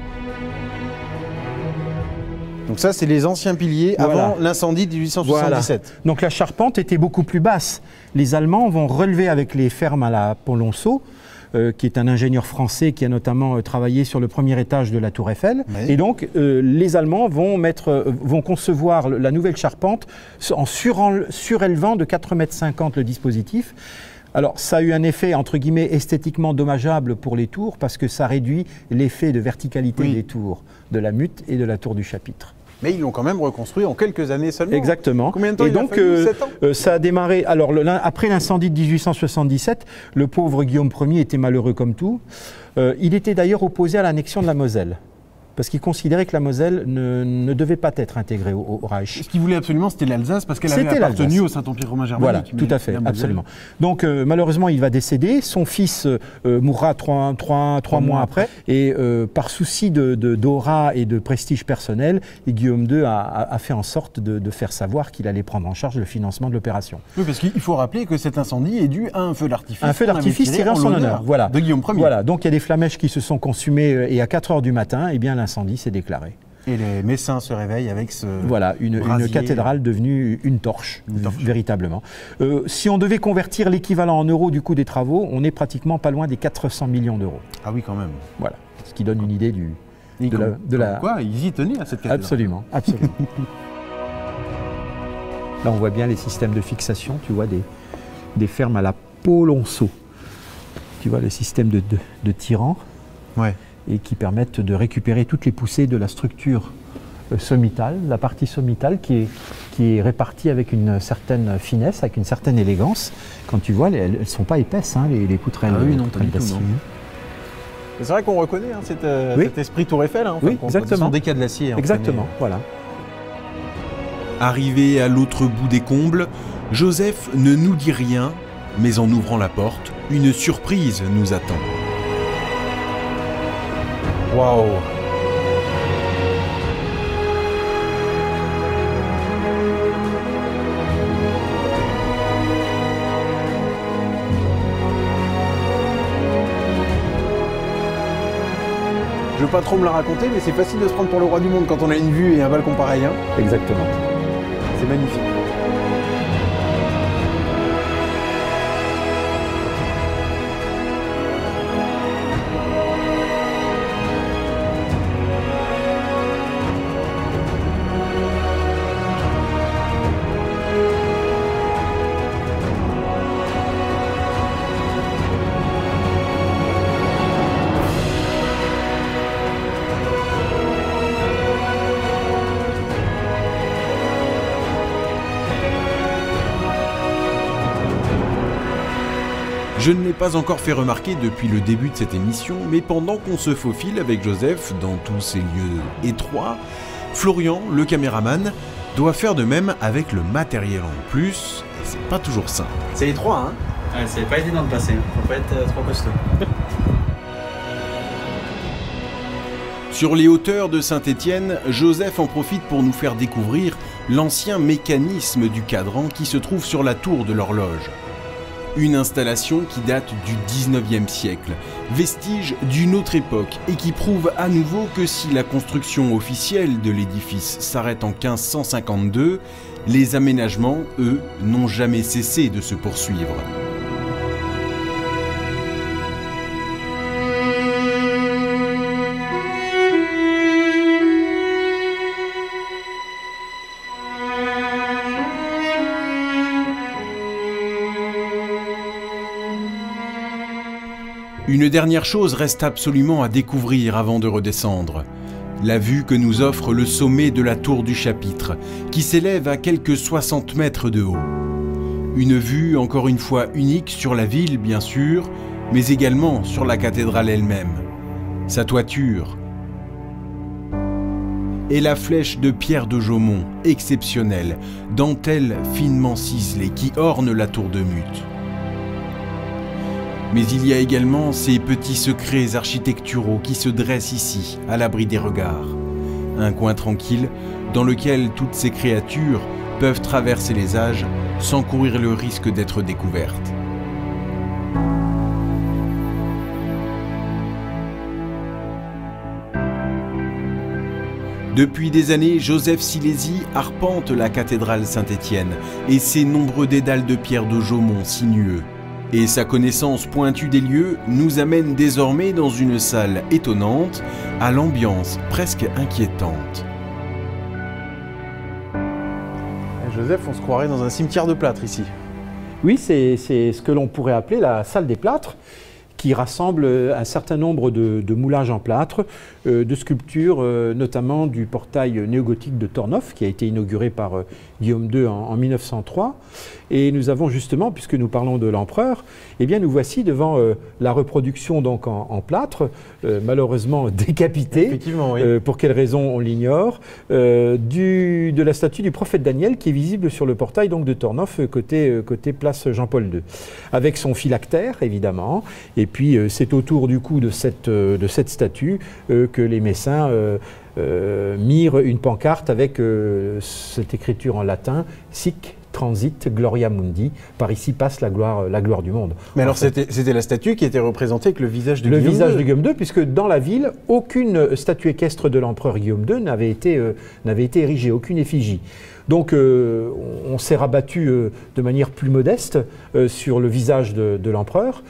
Donc ça, c'est les anciens piliers avant l'incendie de 1877. Voilà. Donc la charpente était beaucoup plus basse. Les Allemands vont relever avec les fermes à la Polonceau, qui est un ingénieur français qui a notamment travaillé sur le premier étage de la Tour Eiffel. Oui. Et donc, les Allemands vont concevoir la nouvelle charpente en surélevant de 4,50 m le dispositif. Alors, ça a eu un effet, entre guillemets, esthétiquement dommageable pour les tours, parce que ça réduit l'effet de verticalité des tours, de la Mute et de la Tour du Chapitre. Mais ils l'ont quand même reconstruit en quelques années seulement. Exactement. Combien de temps il a fallu 7 ans ça a démarré. Alors, après l'incendie de 1877, le pauvre Guillaume Ier était malheureux comme tout. Il était d'ailleurs opposé à l'annexion de la Moselle, parce qu'il considérait que la Moselle ne devait pas être intégrée au Reich. Ce qu'il voulait absolument, c'était l'Alsace, parce qu'elle avait appartenu au Saint-Empire romain germanique. Voilà, tout à fait, absolument. Donc, malheureusement, il va décéder. Son fils mourra trois mois après. Et par souci d'aura et de prestige personnel, Guillaume II a fait en sorte de faire savoir qu'il allait prendre en charge le financement de l'opération. Oui, parce qu'il faut rappeler que cet incendie est dû à un feu d'artifice. Un feu d'artifice tiré en son honneur. Voilà. De Guillaume Ier. Voilà, donc il y a des flamèches qui se sont consumées et à 4 h du matin, eh bien, l'incendie s'est déclaré. Et les Messins se réveillent avec ce Voilà, une cathédrale devenue une torche, véritablement. Si on devait convertir l'équivalent en euros du coût des travaux, on est pratiquement pas loin des 400 millions d'euros. Ah oui, quand même. Voilà, ce qui donne une idée de la... Quoi, ils y tenaient à cette cathédrale. Absolument, absolument. Là, on voit bien les systèmes de fixation, tu vois, des fermes à la Polonceau. Tu vois, le système de tirant. Ouais. Et qui permettent de récupérer toutes les poussées de la structure sommitale, la partie sommitale qui est répartie avec une certaine finesse, avec une certaine élégance. Quand tu vois, elles ne sont pas épaisses, hein, les poutrelles. Ah oui, non, pas du tout. C'est vrai qu'on reconnaît hein, cet esprit Tour Eiffel. Hein, oui, exactement. Ce sont des cas de l'acier. Exactement, voilà. Arrivé à l'autre bout des combles, Joseph ne nous dit rien, mais en ouvrant la porte, une surprise nous attend. Waouh! Je veux pas trop me la raconter, mais c'est facile de se prendre pour le roi du monde quand on a une vue et un balcon pareil. Hein. Exactement. C'est magnifique. Je ne l'ai pas encore fait remarquer depuis le début de cette émission, mais pendant qu'on se faufile avec Joseph dans tous ces lieux étroits, Florian, le caméraman, doit faire de même avec le matériel en plus, et c'est pas toujours simple. C'est étroit, hein? Ouais, c'est pas évident de passer, faut pas être trop costaud. Sur les hauteurs de Saint-Étienne, Joseph en profite pour nous faire découvrir l'ancien mécanisme du cadran qui se trouve sur la tour de l'horloge. Une installation qui date du 19e siècle, vestige d'une autre époque et qui prouve à nouveau que si la construction officielle de l'édifice s'arrête en 1552, les aménagements, eux, n'ont jamais cessé de se poursuivre. Une dernière chose reste absolument à découvrir avant de redescendre. La vue que nous offre le sommet de la tour du chapitre, qui s'élève à quelques 60 mètres de haut. Une vue encore une fois unique sur la ville bien sûr, mais également sur la cathédrale elle-même. Sa toiture, est la flèche de Pierre de Jaumont, exceptionnelle, dentelle finement ciselée qui orne la tour de Mute. Mais il y a également ces petits secrets architecturaux qui se dressent ici, à l'abri des regards. Un coin tranquille dans lequel toutes ces créatures peuvent traverser les âges sans courir le risque d'être découvertes. Depuis des années, Joseph Silési arpente la cathédrale Saint-Étienne et ses nombreux dédales de Pierre de Jaumont sinueux. Et sa connaissance pointue des lieux nous amène désormais dans une salle étonnante, à l'ambiance presque inquiétante. Joseph, on se croirait dans un cimetière de plâtre ici. Oui, c'est ce que l'on pourrait appeler la salle des plâtres, qui rassemble un certain nombre de moulages en plâtre, de sculptures, notamment du portail néogothique de Tornoff, qui a été inauguré par Guillaume II en 1903. Et nous avons justement, puisque nous parlons de l'empereur, eh bien nous voici devant la reproduction donc en plâtre, malheureusement décapité. Effectivement, oui. Pour quelle raison on l'ignore, de la statue du prophète Daniel qui est visible sur le portail donc de Tornoff côté place Jean-Paul II, avec son phylactère évidemment. Et puis c'est autour du cou de cette statue que les Messins mirent une pancarte avec cette écriture en latin, Sic transit gloria mundi, par ici passe la gloire du monde. Mais alors c'était la statue qui était représentée avec le visage de Guillaume II. Le visage de Guillaume II, puisque dans la ville, aucune statue équestre de l'empereur Guillaume II n'avait été érigée, aucune effigie. Donc on s'est rabattu de manière plus modeste sur le visage de l'empereur,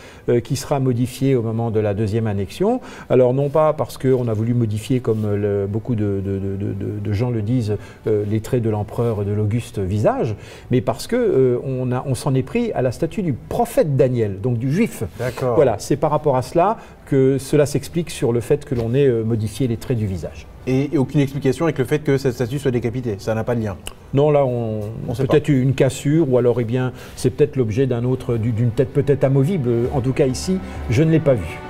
qui sera modifié au moment de la deuxième annexion. Alors non pas parce qu'on a voulu modifier, comme beaucoup de gens le disent, les traits de l'empereur et de l'auguste visage, mais parce qu'on s'en est pris à la statue du prophète Daniel, donc du juif. D'accord. Voilà, c'est par rapport à cela que cela s'explique sur le fait que l'on ait modifié les traits du visage. Et aucune explication avec le fait que cette statue soit décapitée, ça n'a pas de lien. Non, là, on peut-être une cassure, ou alors, eh bien, c'est peut-être l'objet d'une tête peut-être amovible. En tout cas, ici, je ne l'ai pas vue.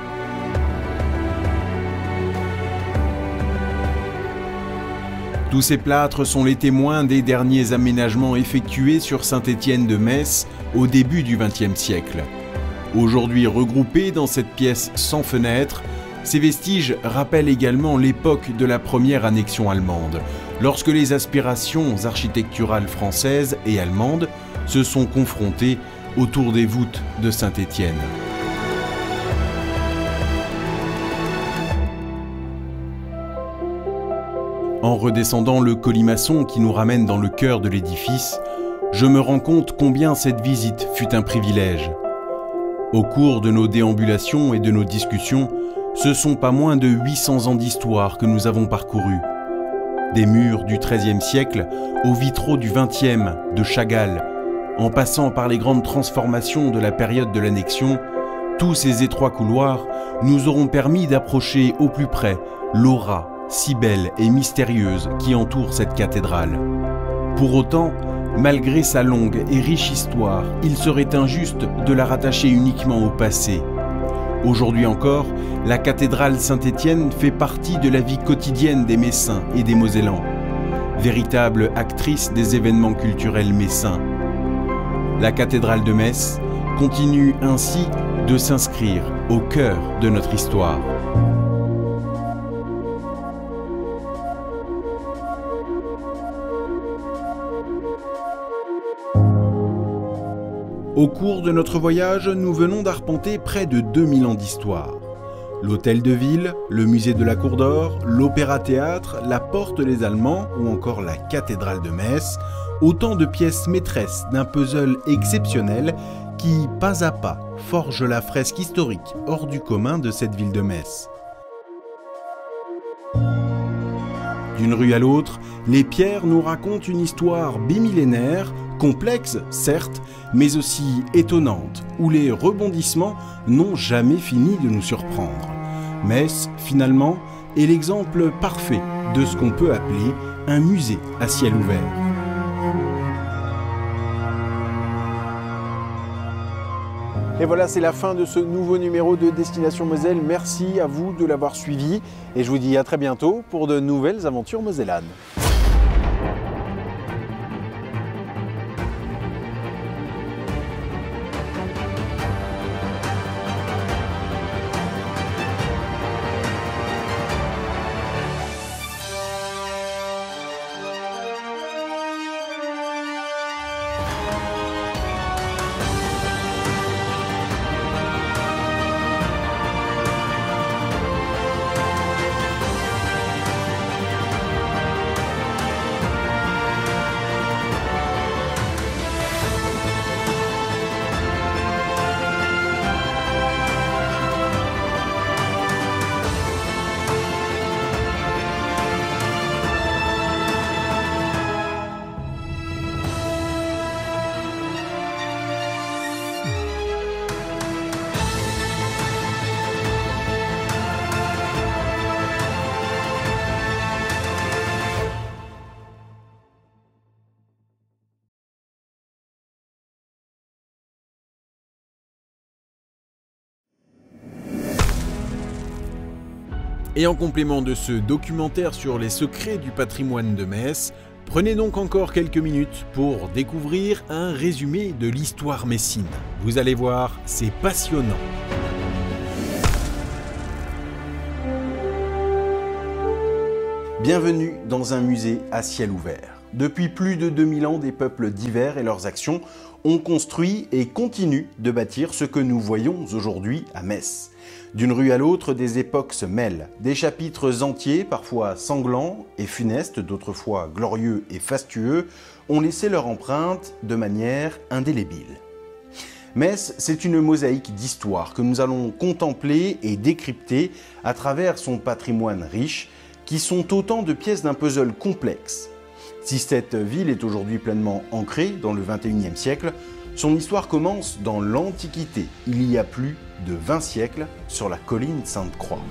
Tous ces plâtres sont les témoins des derniers aménagements effectués sur Saint-Étienne de Metz au début du XXe siècle. Aujourd'hui regroupés dans cette pièce sans fenêtre, ces vestiges rappellent également l'époque de la première annexion allemande, lorsque les aspirations architecturales françaises et allemandes se sont confrontées autour des voûtes de Saint-Étienne. En redescendant le colimaçon qui nous ramène dans le cœur de l'édifice, je me rends compte combien cette visite fut un privilège. Au cours de nos déambulations et de nos discussions, ce sont pas moins de 800 ans d'histoire que nous avons parcourus. Des murs du XIIIe siècle aux vitraux du XXe de Chagall, en passant par les grandes transformations de la période de l'annexion, tous ces étroits couloirs nous auront permis d'approcher au plus près l'aura si belle et mystérieuse qui entoure cette cathédrale. Pour autant, malgré sa longue et riche histoire, il serait injuste de la rattacher uniquement au passé. Aujourd'hui encore, la cathédrale Saint-Étienne fait partie de la vie quotidienne des Messins et des Mosellans, véritable actrice des événements culturels messins. La cathédrale de Metz continue ainsi de s'inscrire au cœur de notre histoire. Au cours de notre voyage, nous venons d'arpenter près de 2000 ans d'histoire. L'hôtel de ville, le musée de la Cour d'Or, l'opéra-théâtre, la porte des Allemands ou encore la cathédrale de Metz, autant de pièces maîtresses d'un puzzle exceptionnel qui, pas à pas, forge la fresque historique hors du commun de cette ville de Metz. D'une rue à l'autre, les pierres nous racontent une histoire bimillénaire, complexe certes, mais aussi étonnante, où les rebondissements n'ont jamais fini de nous surprendre. Metz, finalement, est l'exemple parfait de ce qu'on peut appeler un musée à ciel ouvert. Et voilà, c'est la fin de ce nouveau numéro de Destination Moselle. Merci à vous de l'avoir suivi et je vous dis à très bientôt pour de nouvelles aventures mosellanes. Et en complément de ce documentaire sur les secrets du patrimoine de Metz, prenez donc encore quelques minutes pour découvrir un résumé de l'histoire messine. Vous allez voir, c'est passionnant. Bienvenue dans un musée à ciel ouvert. Depuis plus de 2000 ans, des peuples divers et leurs actions ont construit et continuent de bâtir ce que nous voyons aujourd'hui à Metz. D'une rue à l'autre, des époques se mêlent. Des chapitres entiers, parfois sanglants et funestes, d'autres fois glorieux et fastueux, ont laissé leur empreinte de manière indélébile. Metz, c'est une mosaïque d'histoire que nous allons contempler et décrypter à travers son patrimoine riche, qui sont autant de pièces d'un puzzle complexe. Si cette ville est aujourd'hui pleinement ancrée dans le XXIe siècle, son histoire commence dans l'Antiquité, il y a plus de 20 siècles, sur la colline Sainte-Croix.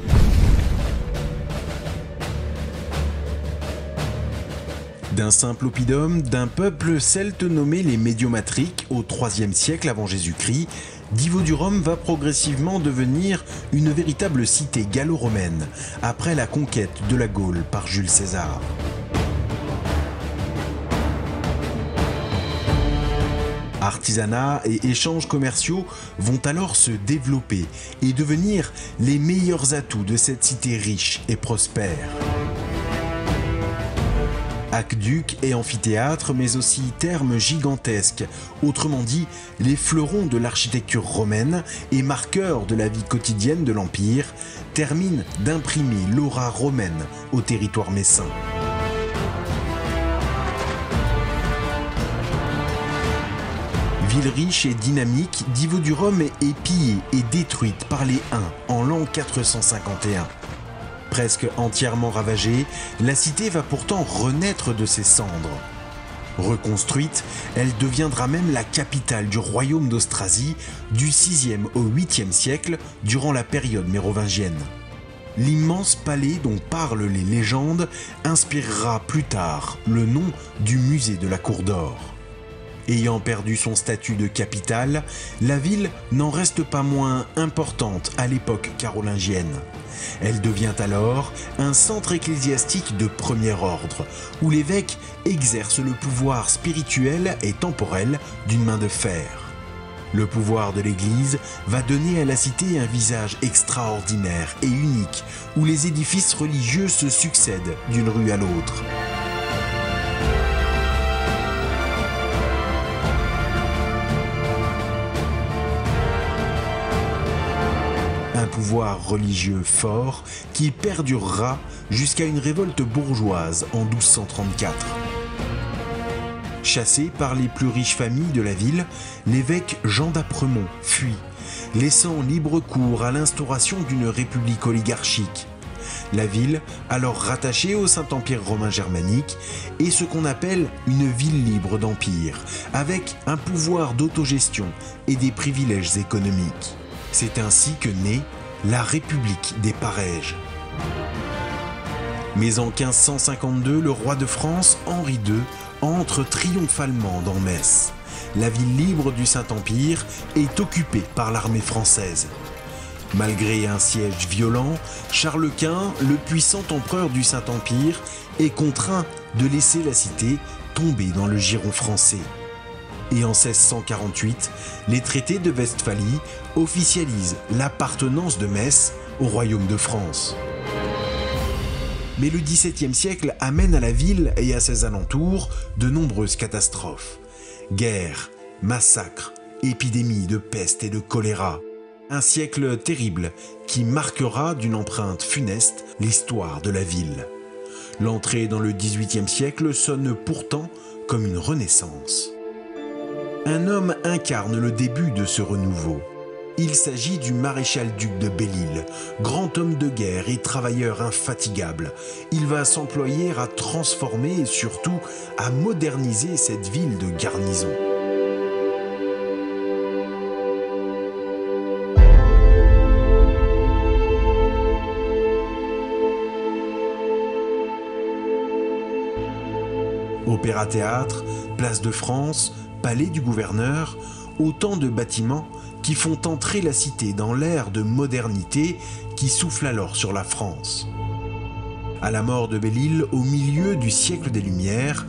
D'un simple oppidum, d'un peuple celte nommé les Médiomatriques au IIIe siècle avant Jésus-Christ, Divo-du-Rhum va progressivement devenir une véritable cité gallo-romaine, après la conquête de la Gaule par Jules César. Artisanat et échanges commerciaux vont alors se développer et devenir les meilleurs atouts de cette cité riche et prospère. Aqueducs et amphithéâtres, mais aussi thermes gigantesques, autrement dit les fleurons de l'architecture romaine et marqueurs de la vie quotidienne de l'Empire, terminent d'imprimer l'aura romaine au territoire messin. Ville riche et dynamique, Divo-du-Rhum est pillée et détruite par les Huns en l'an 451. Presque entièrement ravagée, la cité va pourtant renaître de ses cendres. Reconstruite, elle deviendra même la capitale du royaume d'Austrasie du 6e au 8e siècle durant la période mérovingienne. L'immense palais dont parlent les légendes inspirera plus tard le nom du musée de la Cour d'Or. Ayant perdu son statut de capitale, la ville n'en reste pas moins importante à l'époque carolingienne. Elle devient alors un centre ecclésiastique de premier ordre, où l'évêque exerce le pouvoir spirituel et temporel d'une main de fer. Le pouvoir de l'Église va donner à la cité un visage extraordinaire et unique, où les édifices religieux se succèdent d'une rue à l'autre. Un pouvoir religieux fort qui perdurera jusqu'à une révolte bourgeoise en 1234. Chassé par les plus riches familles de la ville, l'évêque Jean d'Apremont fuit, laissant libre cours à l'instauration d'une république oligarchique. La ville, alors rattachée au Saint-Empire romain germanique, est ce qu'on appelle une ville libre d'empire, avec un pouvoir d'autogestion et des privilèges économiques. C'est ainsi que naît la République des Parèges. Mais en 1552, le roi de France, Henri II, entre triomphalement dans Metz. la ville libre du Saint-Empire est occupée par l'armée française. Malgré un siège violent, Charles Quint, le puissant empereur du Saint-Empire, est contraint de laisser la cité tomber dans le giron français. Et en 1648, les traités de Westphalie officialisent l'appartenance de Metz au royaume de France. Mais le XVIIe siècle amène à la ville et à ses alentours de nombreuses catastrophes. Guerres, massacres, épidémies de peste et de choléra. Un siècle terrible qui marquera d'une empreinte funeste l'histoire de la ville. L'entrée dans le XVIIIe siècle sonne pourtant comme une renaissance. Un homme incarne le début de ce renouveau. Il s'agit du maréchal-duc de Belle-Île, grand homme de guerre et travailleur infatigable. Il va s'employer à transformer et surtout à moderniser cette ville de garnison. Opéra-théâtre, place de France, palais du gouverneur, autant de bâtiments qui font entrer la cité dans l'ère de modernité qui souffle alors sur la France. À la mort de Belle-Île, au milieu du siècle des Lumières,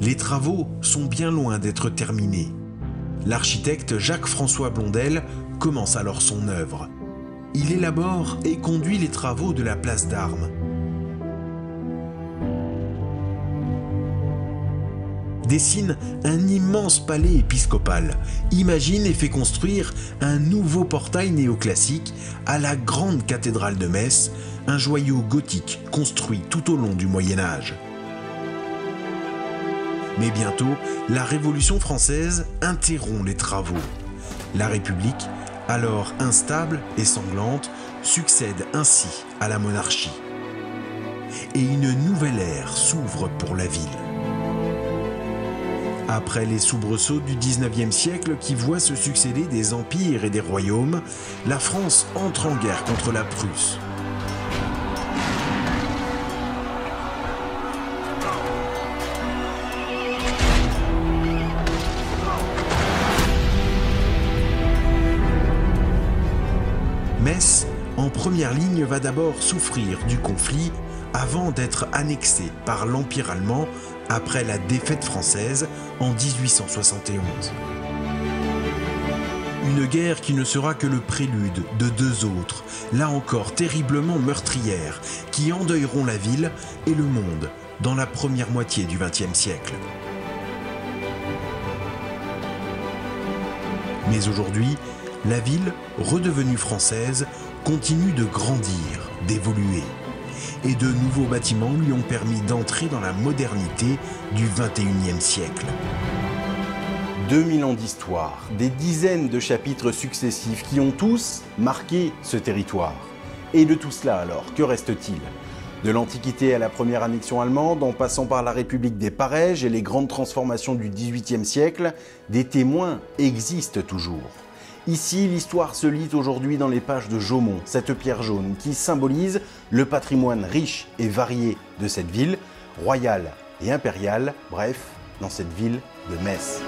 les travaux sont bien loin d'être terminés. L'architecte Jacques-François Blondel commence alors son œuvre. Il élabore et conduit les travaux de la place d'Armes. Dessine un immense palais épiscopal, imagine et fait construire un nouveau portail néoclassique à la grande cathédrale de Metz, un joyau gothique construit tout au long du Moyen-Âge. Mais bientôt, la Révolution française interrompt les travaux. La République, alors instable et sanglante, succède ainsi à la monarchie. Et une nouvelle ère s'ouvre pour la ville. Après les soubresauts du XIXe siècle qui voient se succéder des empires et des royaumes, la France entre en guerre contre la Prusse. Metz, en première ligne, va d'abord souffrir du conflit avant d'être annexée par l'Empire allemand après la défaite française en 1871. Une guerre qui ne sera que le prélude de deux autres, là encore terriblement meurtrières, qui endeuilleront la ville et le monde dans la première moitié du XXe siècle. Mais aujourd'hui, la ville, redevenue française, continue de grandir, d'évoluer. Et de nouveaux bâtiments lui ont permis d'entrer dans la modernité du XXIe siècle. 2000 ans d'histoire, des dizaines de chapitres successifs qui ont tous marqué ce territoire. Et de tout cela alors, que reste-t-il? De l'Antiquité à la première annexion allemande, en passant par la République des Pareges et les grandes transformations du XVIIIe siècle, des témoins existent toujours. Ici, l'histoire se lit aujourd'hui dans les pages de Jaumont, cette pierre jaune qui symbolise le patrimoine riche et varié de cette ville, royale et impériale, bref, dans cette ville de Metz.